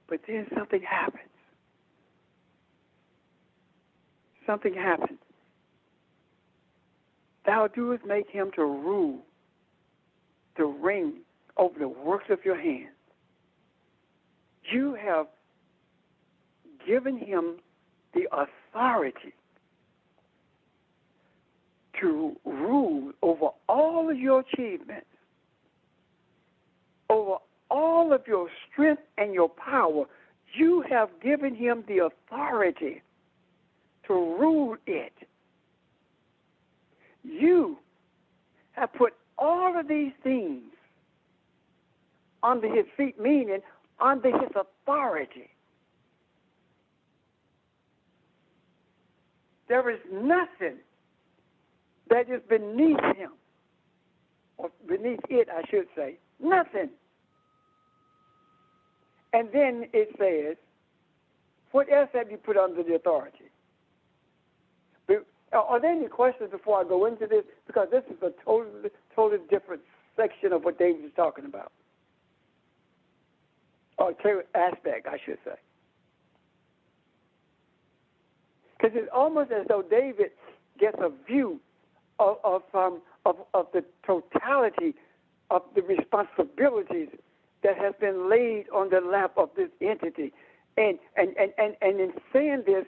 But then something happens. Something happens. Thou doest make him to rule, to reign over the works of your hands. You have given him the authority to rule over all of your achievements, over all of your strength and your power. You have given him the authority to rule it. You have put all of these things under his feet, meaning under his authority. There is nothing that is beneath him, or beneath it, I should say. Nothing. And then it says, what else have you put under the authority? Are there any questions before I go into this? Because this is a totally different section of what David is talking about. Or aspect, I should say. Because it's almost as though David gets a view of the totality of the responsibilities that has been laid on the lap of this entity. And in saying this,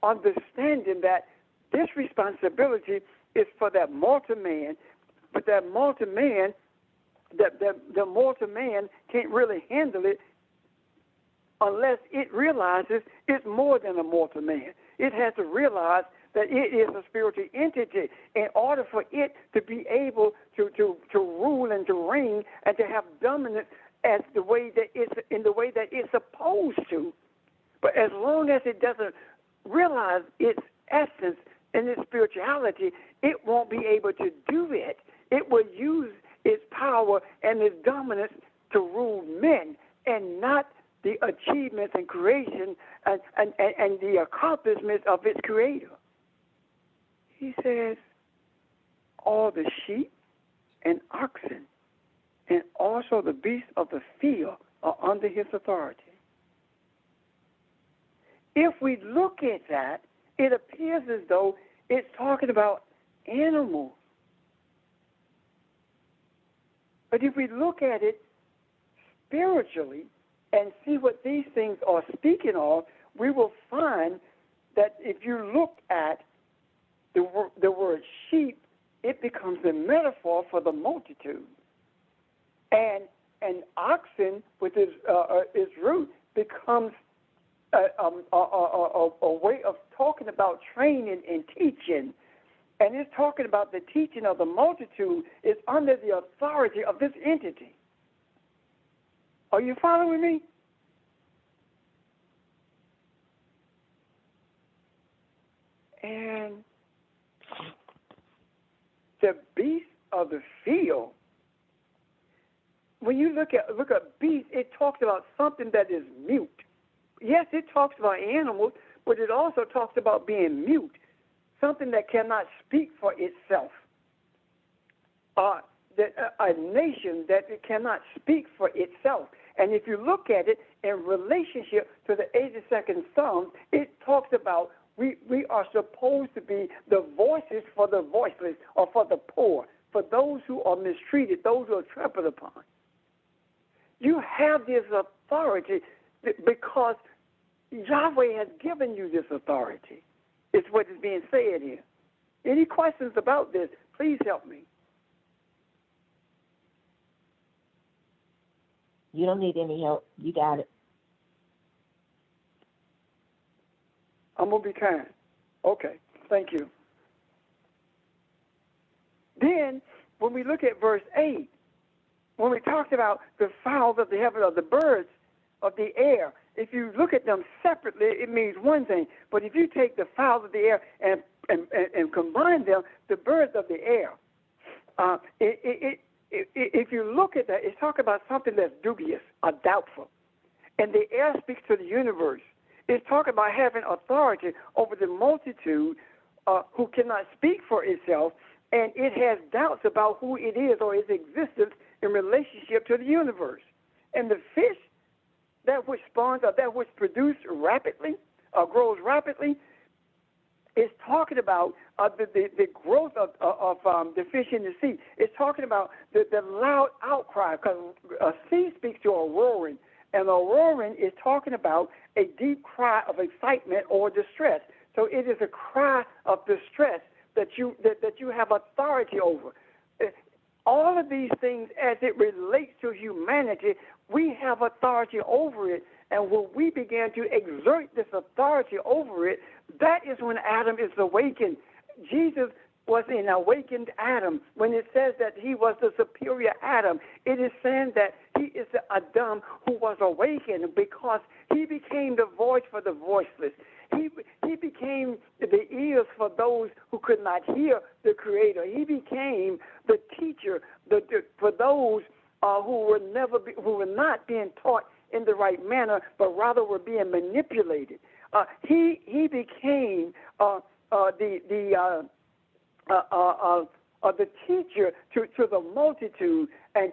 understanding that this responsibility is for that mortal man, but that mortal man, the mortal man can't really handle it unless it realizes it's more than a mortal man. It has to realize that it is a spiritual entity in order for it to be able to rule and to reign and to have dominance as the way that it's supposed to. But as long as it doesn't realize its essence and its spirituality, it won't be able to do it. It will use its power and its dominance to rule men and not the achievements and creation and the accomplishments of its creator. He says, all the sheep and oxen and also the beasts of the field are under his authority. If we look at that, it appears as though it's talking about animals. But if we look at it spiritually and see what these things are speaking of, we will find that if you look at the word sheep, it becomes a metaphor for the multitude. And oxen, with its root, becomes a way of talking about training and teaching. And it's talking about the teaching of the multitude is under the authority of this entity. Are you following me? And the beast of the field, when you look at beast, it talks about something that is mute. Yes, it talks about animals, but it also talks about being mute, something that cannot speak for itself. A nation that it cannot speak for itself. And if you look at it in relationship to the 82nd Psalm, it talks about we are supposed to be the voices for the voiceless or for the poor, for those who are mistreated, those who are trampled upon. You have this authority because Yahweh has given you this authority. It's what is being said here. Any questions about this, please help me. You don't need any help. You got it. I'm going to be kind. Okay, thank you. Then, when we look at verse 8, when we talked about the fowls of the heaven, or the birds of the air, if you look at them separately, it means one thing. But if you take the fowls of the air and combine them, the birds of the air, if you look at that, it's talking about something that's dubious or doubtful. And the air speaks to the universe. It's talking about having authority over the multitude who cannot speak for itself, and it has doubts about who it is or its existence in relationship to the universe. And the fish, that which spawns or that which produces rapidly or grows rapidly, is talking about the growth of the fish in the sea. It's talking about the loud outcry, because a sea speaks to a roaring, and a roaring is talking about a deep cry of excitement or distress. So it is a cry of distress that you have authority over. All of these things, as it relates to humanity, we have authority over it. And when we begin to exert this authority over it, that is when Adam is awakened. Jesus was an awakened Adam. When it says that he was the superior Adam, it is saying that he is the Adam who was awakened because he became the voice for the voiceless. He became the ears for those who could not hear the Creator. He became the teacher for those who were not being taught in the right manner, but rather were being manipulated. He became the teacher to the multitude, and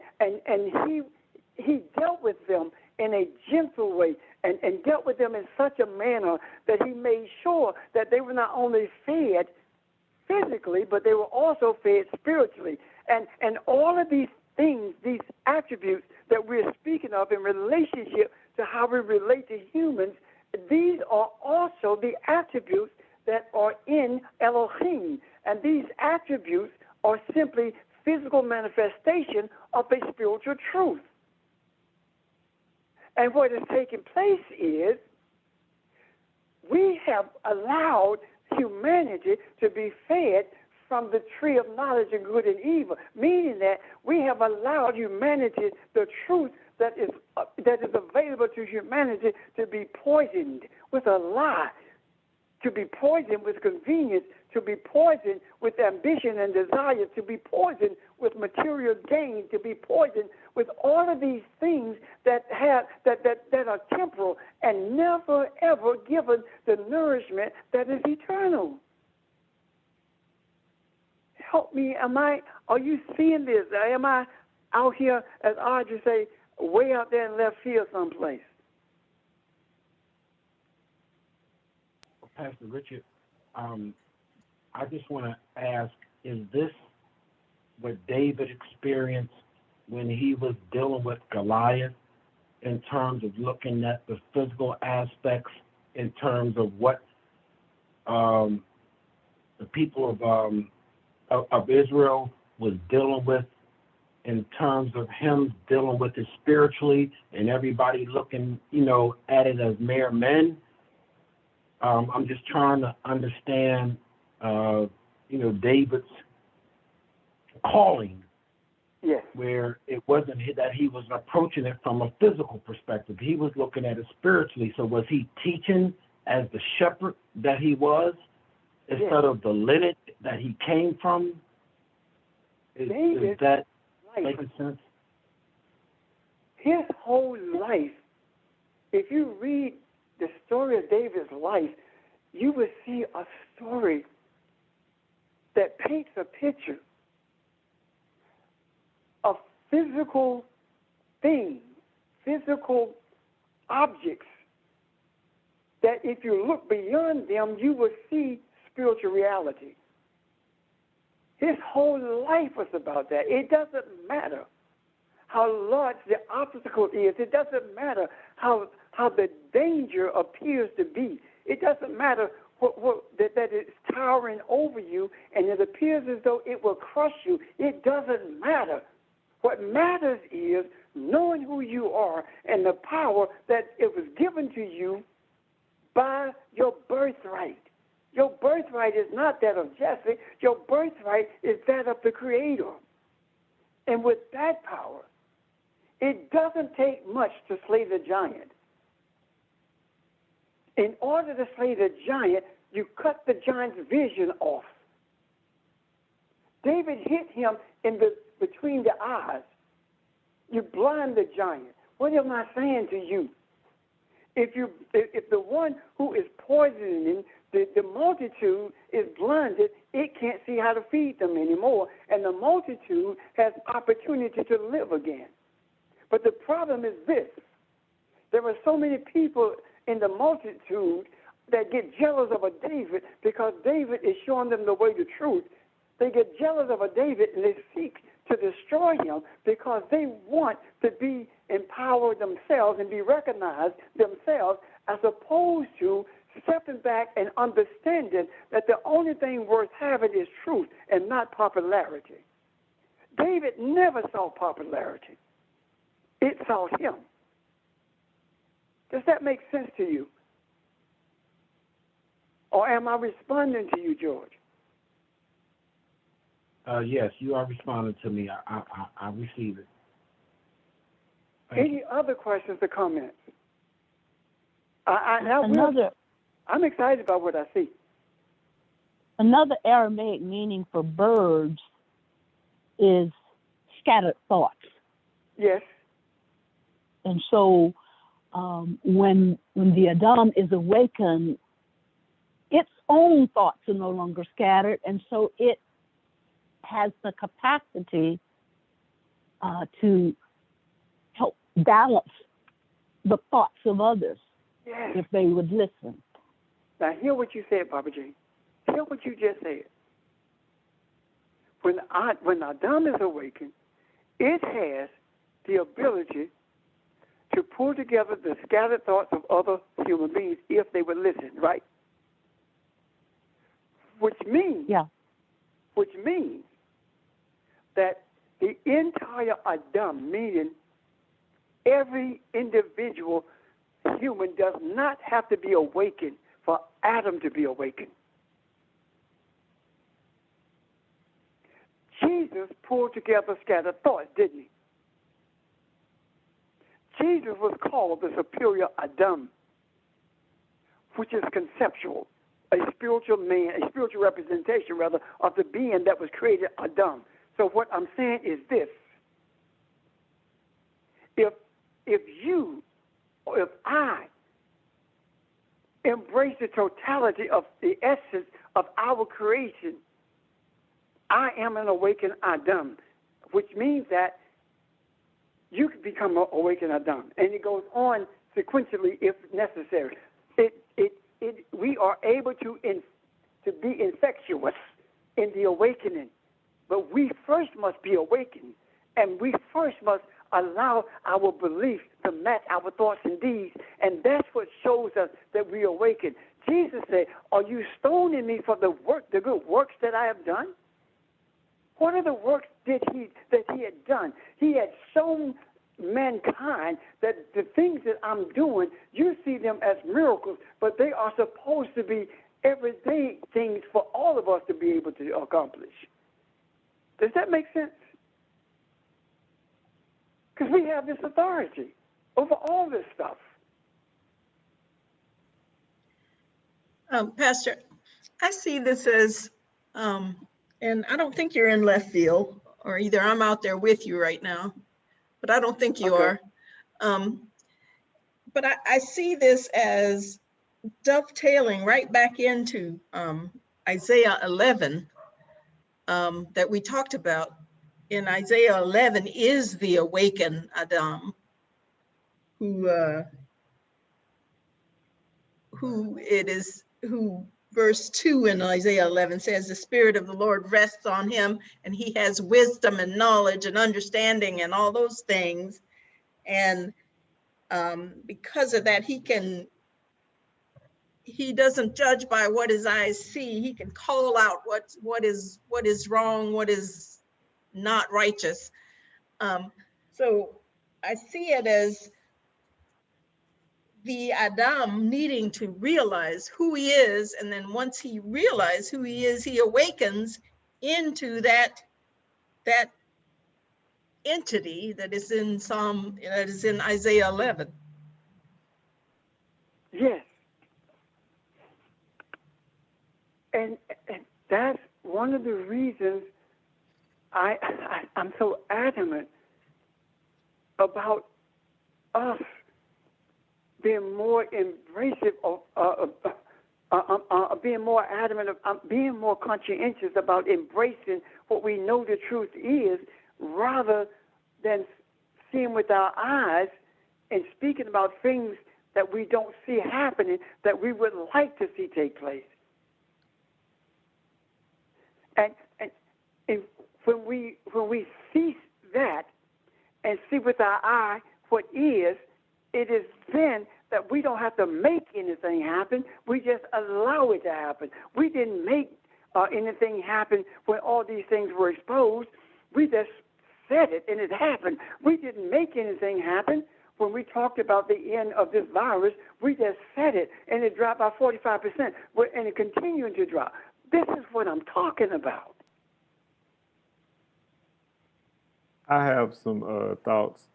he dealt with them in a gentle way, and dealt with them in such a manner that he made sure that they were not only fed physically, but they were also fed spiritually. And all of these things, these attributes that we're speaking of in relationship to how we relate to humans, these are also the attributes that are in Elohim. And these attributes are simply physical manifestation of a spiritual truth. And what is taking place is we have allowed humanity to be fed from the tree of knowledge of good and evil, meaning that we have allowed humanity the truth that is available to humanity to be poisoned with a lie, to be poisoned with convenience, to be poisoned with ambition and desire, to be poisoned with material gain, to be poisoned with all of these things that are temporal and never ever given the nourishment that is eternal. Help me, are you seeing this? Am I out here, as Audrey say, way out there in left field someplace? Pastor Richard, I just want to ask, is this what David experienced when he was dealing with Goliath in terms of looking at the physical aspects, in terms of what the people of Israel was dealing with, in terms of him dealing with it spiritually, and everybody looking, at it as mere men? I'm just trying to understand, David's calling. Yes. Where it wasn't that he was approaching it from a physical perspective. He was looking at it spiritually. So was he teaching as the shepherd that he was, instead of the lineage that he came from? Is that making sense? His whole life, if you read the story of David's life, you will see a story that paints a picture of physical things, physical objects, that if you look beyond them, you will see spiritual reality. His whole life was about that. It doesn't matter how large the obstacle is. It doesn't matter how the danger appears to be. It doesn't matter that it's towering over you and it appears as though it will crush you. It doesn't matter. What matters is knowing who you are and the power that it was given to you by your birthright. Your birthright is not that of Jesse. Your birthright is that of the Creator. And with that power, it doesn't take much to slay the giant. In order to slay the giant, you cut the giant's vision off. David hit him between the eyes. You blind the giant. What am I saying to you? If the one who is poisoning the multitude is blinded, it can't see how to feed them anymore, and the multitude has opportunity to live again. But the problem is this. There are so many people in the multitude that get jealous of a David because David is showing them the way to truth. They get jealous of a David and they seek to destroy him because they want to be empowered themselves and be recognized themselves, as opposed to stepping back and understanding that the only thing worth having is truth and not popularity. David never saw popularity. It saw him. Does that make sense to you? Or am I responding to you, George? Yes, you are responding to me. I receive it. Any other questions or comments? I'm excited about what I see. Another Aramaic meaning for birds is scattered thoughts. Yes. And so when the Adam is awakened, its own thoughts are no longer scattered, and so it has the capacity to help balance the thoughts of others Yes. if they would listen. Now, hear what you said, Barbara Jean. Hear what you just said. When Adam is awakened, it has the ability to pull together the scattered thoughts of other human beings if they would listen, right? Which means that the entire Adam, meaning every individual human, does not have to be awakened for Adam to be awakened. Jesus pulled together scattered thoughts, didn't he? Jesus was called the superior Adam, which is conceptual, a spiritual man, a spiritual representation, rather, of the being that was created, Adam. So what I'm saying is this. If you, or if I, embrace the totality of the essence of our creation, I am an awakened Adam, which means that you can become an awakened Adam. And it goes on sequentially if necessary. We are able to be infectious in the awakening, but we first must be awakened, and we first must allow our belief to match our thoughts and deeds, and that's what shows us that we awaken. Jesus said, "Are you stoning me for the good works that I have done?" What are the works that he had done? He had shown mankind that the things that I'm doing, you see them as miracles, but they are supposed to be everyday things for all of us to be able to accomplish. Does that make sense? Because we have this authority over all this stuff. Pastor, I see this as, and I don't think you're in left field, or either I'm out there with you right now, but I don't think you are. But I see this as dovetailing right back into Isaiah 11 that we talked about. In Isaiah 11 is the awakened Adam, who verse 2 in Isaiah 11 says, the Spirit of the Lord rests on him, and he has wisdom and knowledge and understanding and all those things. And because of that, he doesn't judge by what his eyes see. He can call out what is wrong, what is not righteous. So I see it as the Adam needing to realize who he is, and then once he realizes who he is, he awakens into that entity that is in Isaiah 11. Yes. And that's one of the reasons I'm so adamant about us being more embracive of being more adamant of being more conscientious about embracing what we know the truth is, rather than seeing with our eyes and speaking about things that we don't see happening that we would like to see take place. And when we cease that and see with our eye what is, it is then that we don't have to make anything happen. We just allow it to happen. We didn't make anything happen when all these things were exposed. We just said it and it happened. We didn't make anything happen when we talked about the end of this virus. We just said it and it dropped by 45%, and it continuing to drop. This is what I'm talking about. I have some thoughts.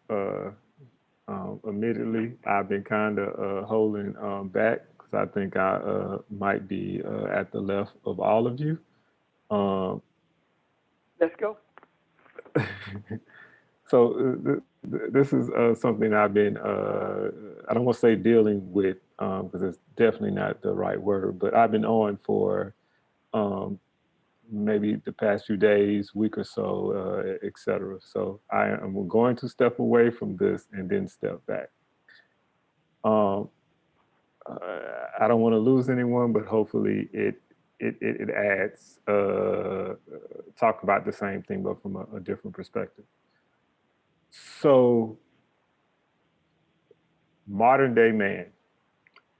Admittedly, I've been kind of holding back because I think I might be at the left of all of you. Let's go. So this is something I've been, I don't want to say dealing with, because it's definitely not the right word, but I've been on for maybe the past few days, week or so, et cetera. So I am going to step away from this and then step back. I don't want to lose anyone, but hopefully it adds, talk about the same thing, but from a different perspective. So modern day man,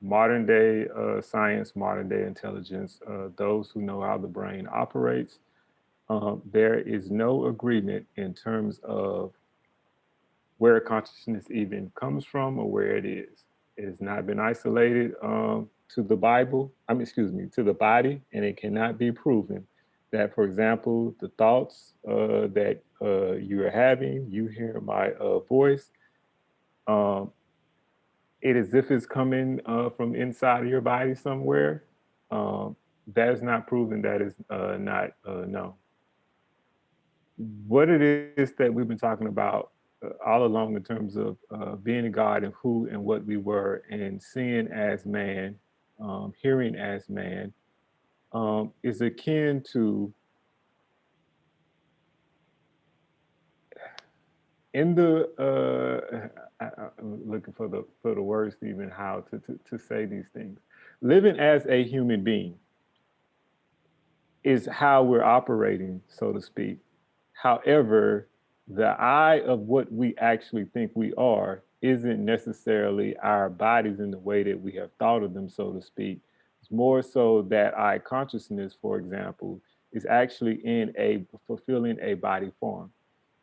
modern day science, modern day intelligence, those who know how the brain operates, there is no agreement in terms of where consciousness even comes from or where it is. It has not been isolated to the Bible, to the body, and it cannot be proven that, for example, the thoughts that you are having, you hear my voice, it is if it's coming from inside of your body somewhere. That is not proven, that is not known. What it is that we've been talking about all along in terms of being a God and who and what we were, and seeing as man, hearing as man, is akin to, in the, I'm looking for the words to even how to say these things. Living as a human being is how we're operating, so to speak. However, the I of what we actually think we are isn't necessarily our bodies in the way that we have thought of them, so to speak. It's more so that I consciousness, for example, is actually fulfilling a body form.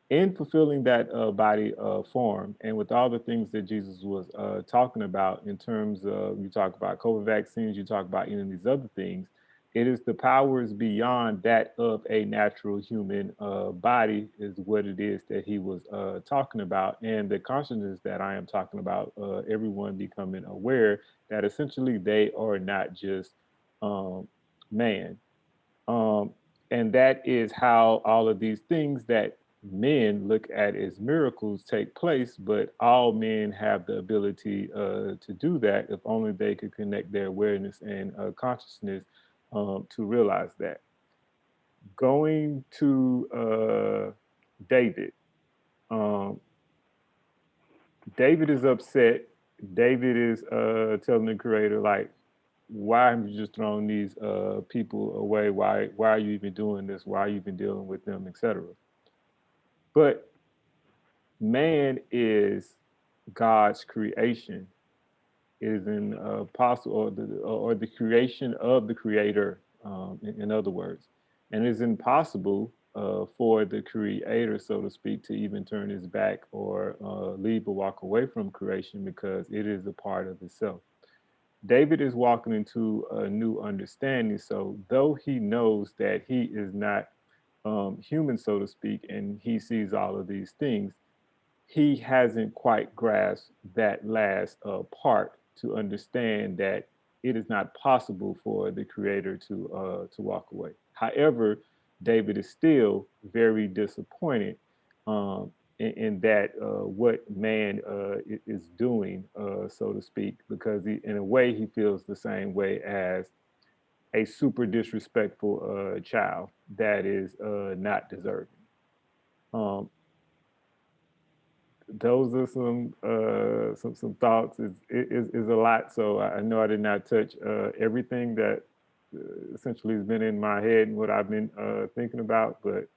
In fulfilling that body form, and with all the things that Jesus was talking about in terms of, you talk about COVID vaccines, you talk about any of these other things, it is the powers beyond that of a natural human body is what it is that he was talking about. And the consciousness that I am talking about, everyone becoming aware that essentially they are not just man. And that is how all of these things that men look at as miracles take place, but all men have the ability to do that if only they could connect their awareness and consciousness to realize that. Going to David. David is upset. David is telling the creator, like, why have you just thrown these people away? Why are you even doing this? Why are you even dealing with them, etc.? But man is God's creation. It is an apostle or the creation of the creator, in other words. And it's impossible for the creator, so to speak, to even turn his back or leave or walk away from creation, because it is a part of itself. David is walking into a new understanding. So though he knows that he is not human, so to speak, and he sees all of these things, he hasn't quite grasped that last part to understand that it is not possible for the creator to walk away. However, David is still very disappointed in that what man is doing, so to speak, because in a way he feels the same way as a super disrespectful child that is not deserving. Those are some thoughts. Is a lot. So I know I did not touch everything that essentially has been in my head and what I've been thinking about, but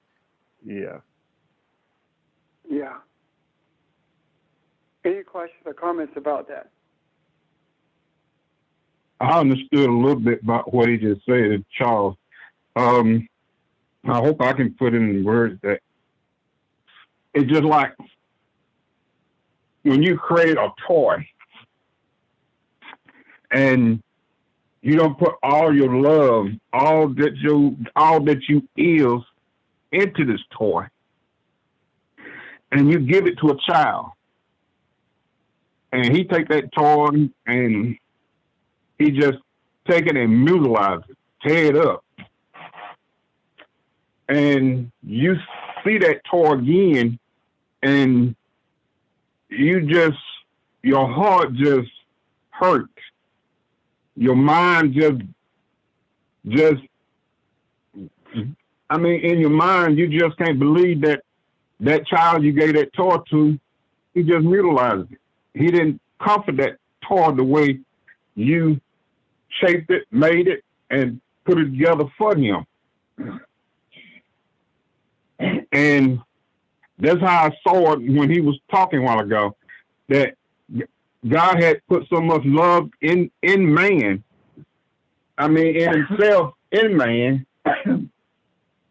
yeah. Yeah. Any questions or comments about that? I understood a little bit about what he just said, Charles. I hope I can put in words that it's just like when you create a toy and you don't put all your love, all that you is into this toy, and you give it to a child, and he take that toy and he just take it and mutilize it, tear it up, and you see that toy again, and your heart just hurt. Your mind just, I mean, in your mind, you just can't believe that child you gave that toy to, he just mutilized it. He didn't comfort that toy the way you shaped it, made it, and put it together for him. And that's how I saw it when he was talking a while ago, that God had put so much love in man, I mean, in himself, in man,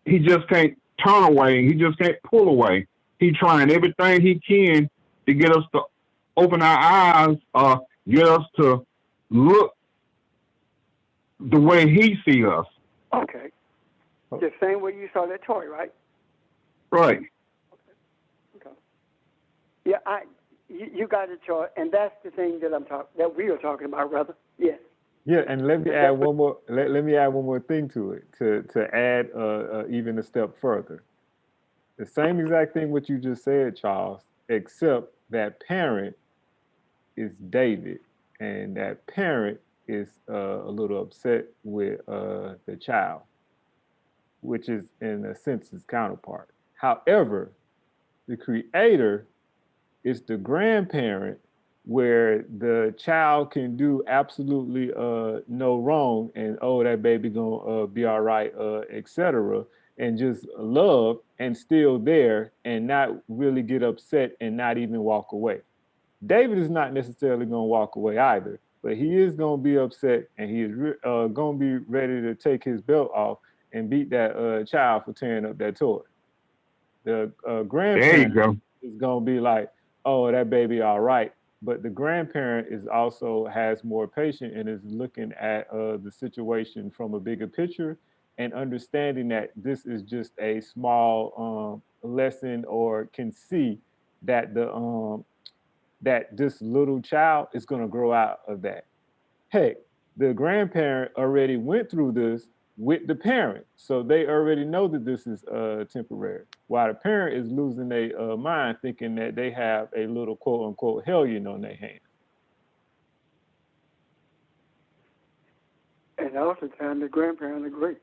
he just can't turn away. He just can't pull away. He trying everything he can to get us to open our eyes, get us to look the way he sees us. Okay. The same way you saw that toy, right? Right. Okay. Yeah, you got it, Troy, and that's the thing that we are talking about, brother. Yes. Yeah, and let me add one more. Let me add one more thing to it to add even a step further. The same exact thing what you just said, Charles, except that parent is David, and that parent is a little upset with the child, which is in a sense his counterpart. However, the creator is the grandparent, where the child can do absolutely no wrong, and that baby gonna be all right, etc., and just love and still there and not really get upset and not even walk away. David is not necessarily gonna walk away either, but he is gonna be upset, and he is gonna be ready to take his belt off and beat that child for tearing up that toy. The grandparent is gonna be like, "Oh, that baby all right," but the grandparent is also has more patience and is looking at the situation from a bigger picture and understanding that this is just a small lesson, or can see that that this little child is going to grow out of that. Heck, the grandparent already went through this with the parent, so they already know that this is temporary. While the parent is losing their mind, thinking that they have a little quote unquote hellion on their hands. And oftentimes the grandparents agree.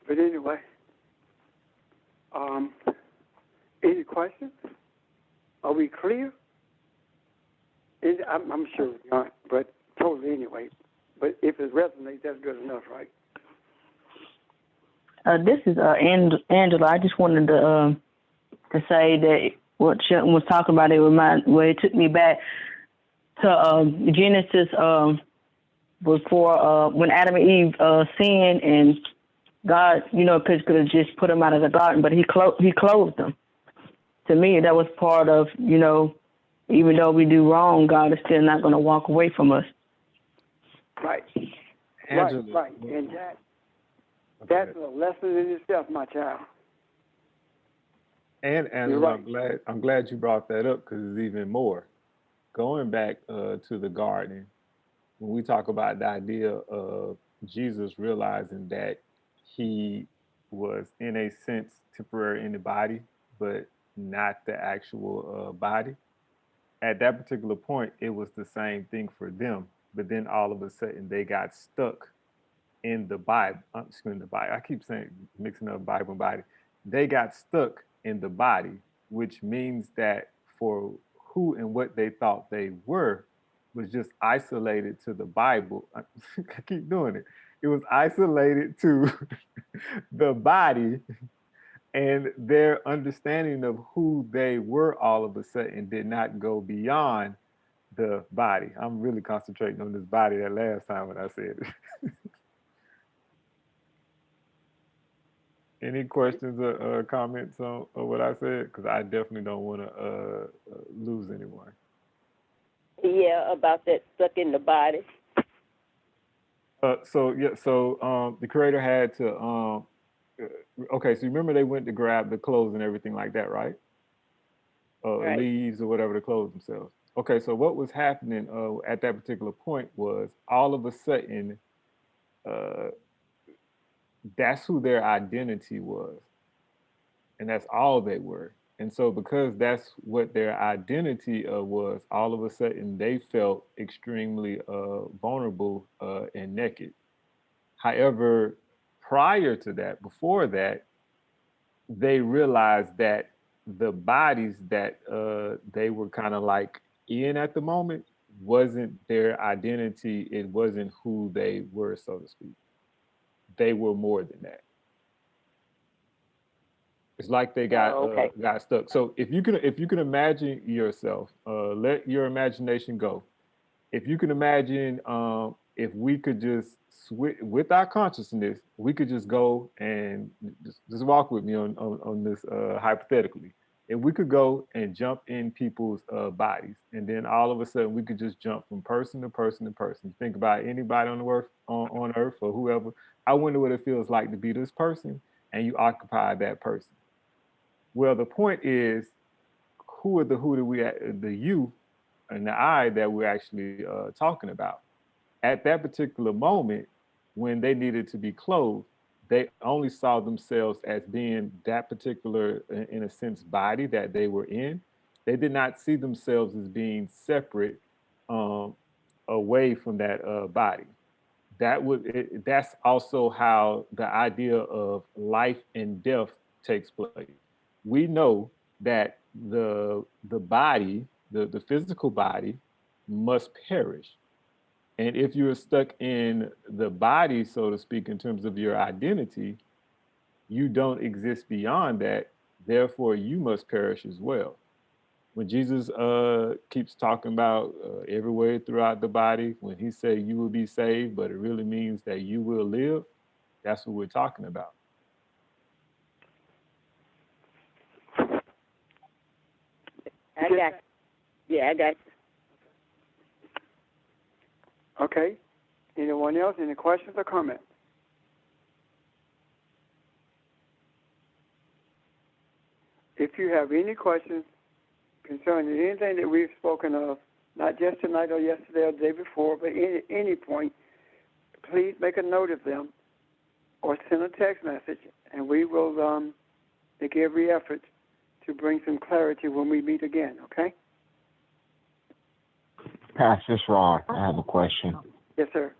But anyway, any questions? Are we clear? I'm sure we aren't, but totally anyway. But if it resonates, that's good enough, right? This is Angela. I just wanted to say that what Shelton was talking about, it took me back to Genesis before when Adam and Eve sinned, and God, could have just put them out of the garden, but he clothed them. To me, that was part of, even though we do wrong, God is still not going to walk away from us. Right. Angela, right. And that's a lesson in itself, my child. And Angela, right. I'm glad you brought that up, because it's even more. Going back to the garden, when we talk about the idea of Jesus realizing that he was, in a sense, temporary in the body, but not the actual body. At that particular point, it was the same thing for them. But then all of a sudden, they got stuck in the Bible. I keep saying, mixing up Bible and body. They got stuck in the body, which means that for who and what they thought they were was just isolated to the Bible. I keep doing it. It was isolated to the body, and their understanding of who they were all of a sudden did not go beyond the body. I'm really concentrating on this body that last time when I said it. Any questions or comments on what I said? Because I definitely don't want to lose anyone. Yeah, about that stuck in the body. So the creator had to okay, so remember they went to grab the clothes and everything like that, right? Right. Leaves or whatever to clothe themselves. Okay, so what was happening at that particular point was all of a sudden that's who their identity was, and that's all they were. And so because that's what their identity was, all of a sudden they felt extremely vulnerable and naked. However, prior to that, before that, they realized that the bodies that they were kind of like in at the moment wasn't their identity. It wasn't who they were, so to speak. They were more than that. It's like they got stuck. So if you can imagine yourself, let your imagination go. If you can imagine, if we could just switch with our consciousness, we could just go and just walk with me on this hypothetically. If we could go and jump in people's bodies, and then all of a sudden we could just jump from person to person to person. Think about anybody on the earth, on Earth or whoever. I wonder what it feels like to be this person, and you occupy that person. Well, the point is, who do we, the you and the I that we're actually talking about? At that particular moment, when they needed to be clothed, they only saw themselves as being that particular, in a sense, body that they were in. They did not see themselves as being separate away from that body. That's also how the idea of life and death takes place. We know that the body, the physical body, must perish. And if you're stuck in the body, so to speak, in terms of your identity, you don't exist beyond that. Therefore, you must perish as well. When Jesus keeps talking about everywhere throughout the body, when he said you will be saved, but it really means that you will live, that's what we're talking about. I got you. Yeah, I got you. Okay. Anyone else? Any questions or comments? If you have any questions concerning anything that we've spoken of, not just tonight or yesterday or the day before, but any point, please make a note of them or send a text message, and we will make every effort to bring some clarity when we meet again, okay? Pastor Rod, I have a question. Yes, sir.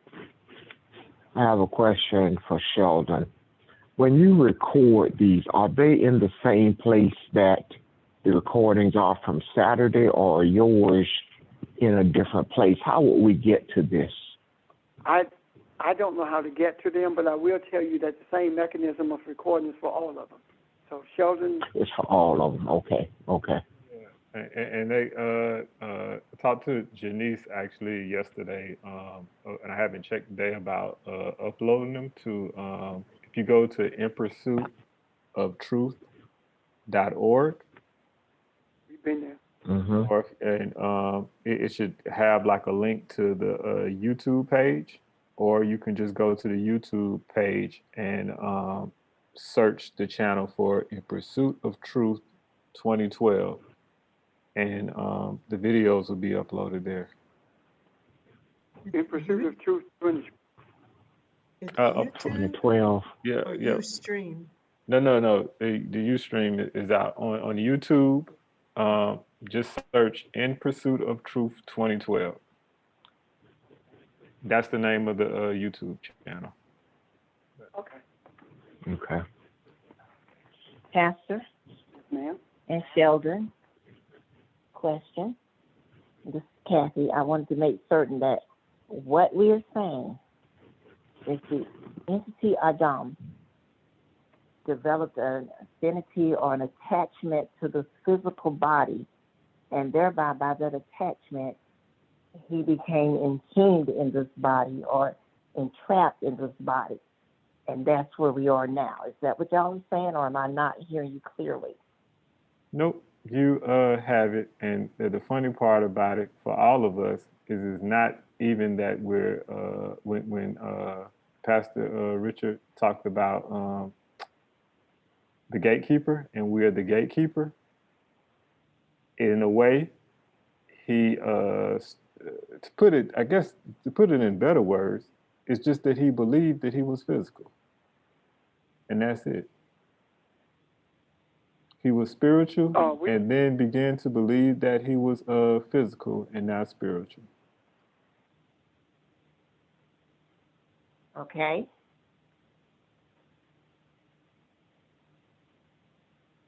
I have a question for Sheldon. When you record these, are they in the same place that the recordings are from Saturday, or are yours in a different place? How would we get to this? I don't know how to get to them, but I will tell you that the same mechanism of recording is for all of them. So Sheldon. It's for all of them. Okay. And they talked to Janice actually yesterday, and I haven't checked today about uploading them to. If you go to inpursuitoftruth.org, we've been there. And it should have like a link to the YouTube page, or you can just go to the YouTube page and search the channel for In Pursuit of Truth 2012. And the videos will be uploaded there. In Pursuit of Truth 2012. Yeah. Ustream. No. The Ustream is out on YouTube. Just search In Pursuit of Truth 2012. That's the name of the YouTube channel. Okay. Pastor ma'am. and Sheldon, question. This is Kathy. I wanted to make certain that what we are saying is the entity Adam developed an affinity or an attachment to the physical body, and thereby by that attachment, he became entombed in this body or entrapped in this body. And that's where we are now. Is that what y'all are saying, or am I not hearing you clearly? Nope, you have it. And the funny part about it for all of us is it's not even that we're, when Pastor Richard talked about the gatekeeper, and we're the gatekeeper, in a way, he, to put it in better words, it's just that he believed that he was physical. And that's it. He was spiritual We- and then began to believe that he was physical and not spiritual. Okay.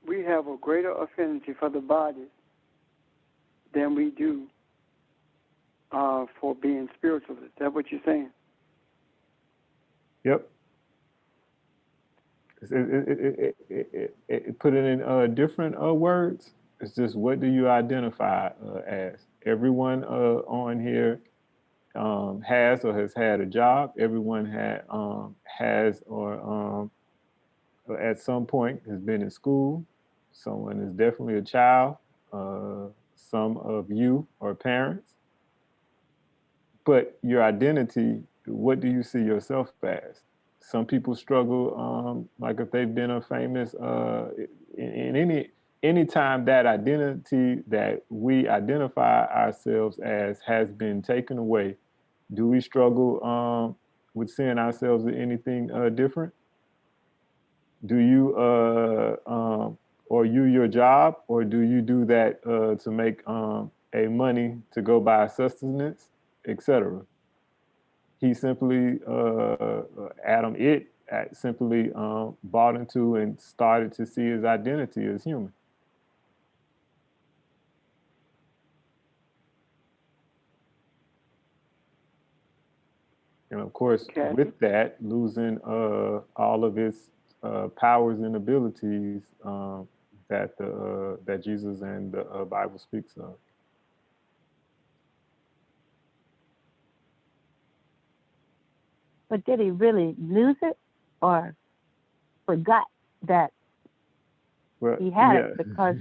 We have a greater affinity for the body than we do for being spiritual. Is that what you're saying? Yep. Put it in different words. It's just, what do you identify as? Everyone on here has or has had a job. Everyone has or at some point has been in school. Someone is definitely a child. Some of you are parents. But your identity, what do you see yourself as? Some people struggle, like if they've been a famous, in any time that identity that we identify ourselves as has been taken away, do we struggle with seeing ourselves as anything different? Do you, or you your job, or do you do that to make a money to go buy sustenance, etc.? He simply, Adam, simply bought into and started to see his identity as human. And of course, with that, losing all of his powers and abilities that Jesus and the Bible speaks of. But did he really lose it, or forgot that he had it because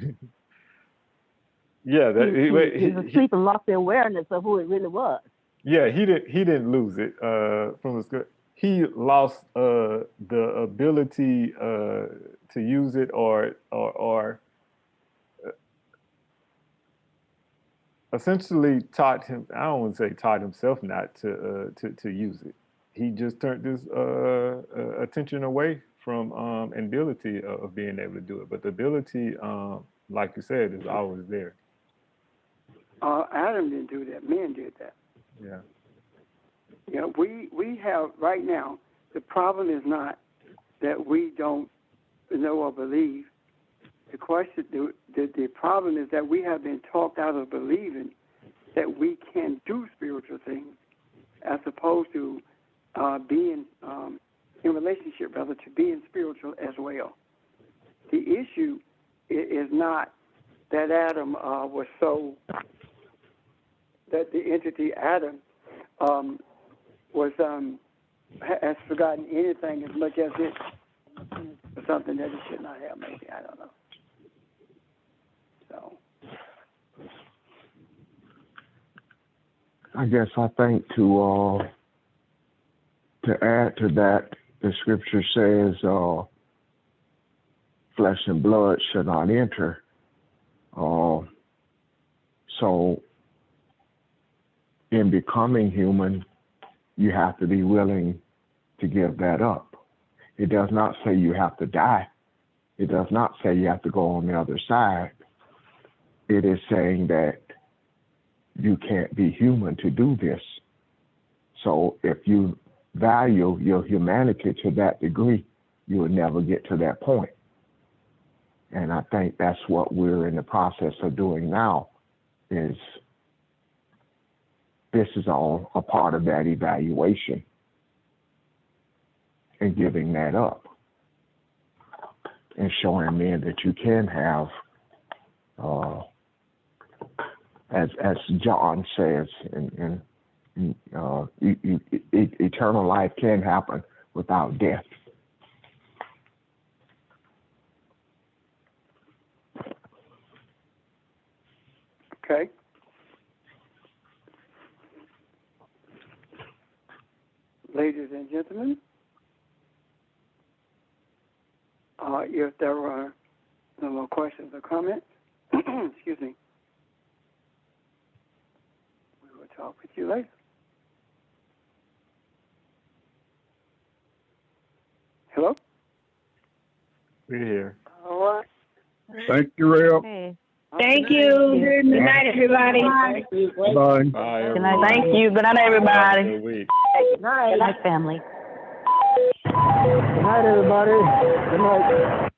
yeah, he was asleep and lost the awareness of who it really was? Yeah, he didn't lose it from his. He lost the ability to use it, or essentially taught him. I don't want to say taught himself not to use it. He just turned his attention away from an ability of being able to do it. But the ability, like you said, is always there. Adam didn't do that. Men did that. Yeah. You know, we have right now, the problem is not that we don't know or believe. The question, the problem is that we have been talked out of believing that we can do spiritual things, as opposed to being in relationship, rather, to being spiritual as well. The issue is not that Adam was so, that the entity Adam has forgotten anything as much as it, or something that it should not have, maybe, I don't know. So I guess I think to add to that, the scripture says flesh and blood shall not enter. So in becoming human, you have to be willing to give that up. It does not say you have to die. It does not say you have to go on the other side. It is saying that you can't be human to do this. So if you value your humanity to that degree, you will never get to that point. And I think that's what we're in the process of doing now, is this is all a part of that evaluation and giving that up and showing men that you can have, as John says, eternal life can happen without death. okay. Ladies and gentlemen, if there are no more questions or comments, excuse me, we will talk with you later. Hello? We're here. All right. Thank you, Rev. Okay. Thank you. Good night, everybody. Bye. Bye, Good everyone. night. Thank you. Good night, everybody. Good week. Good night, family. Good night, everybody. Good night.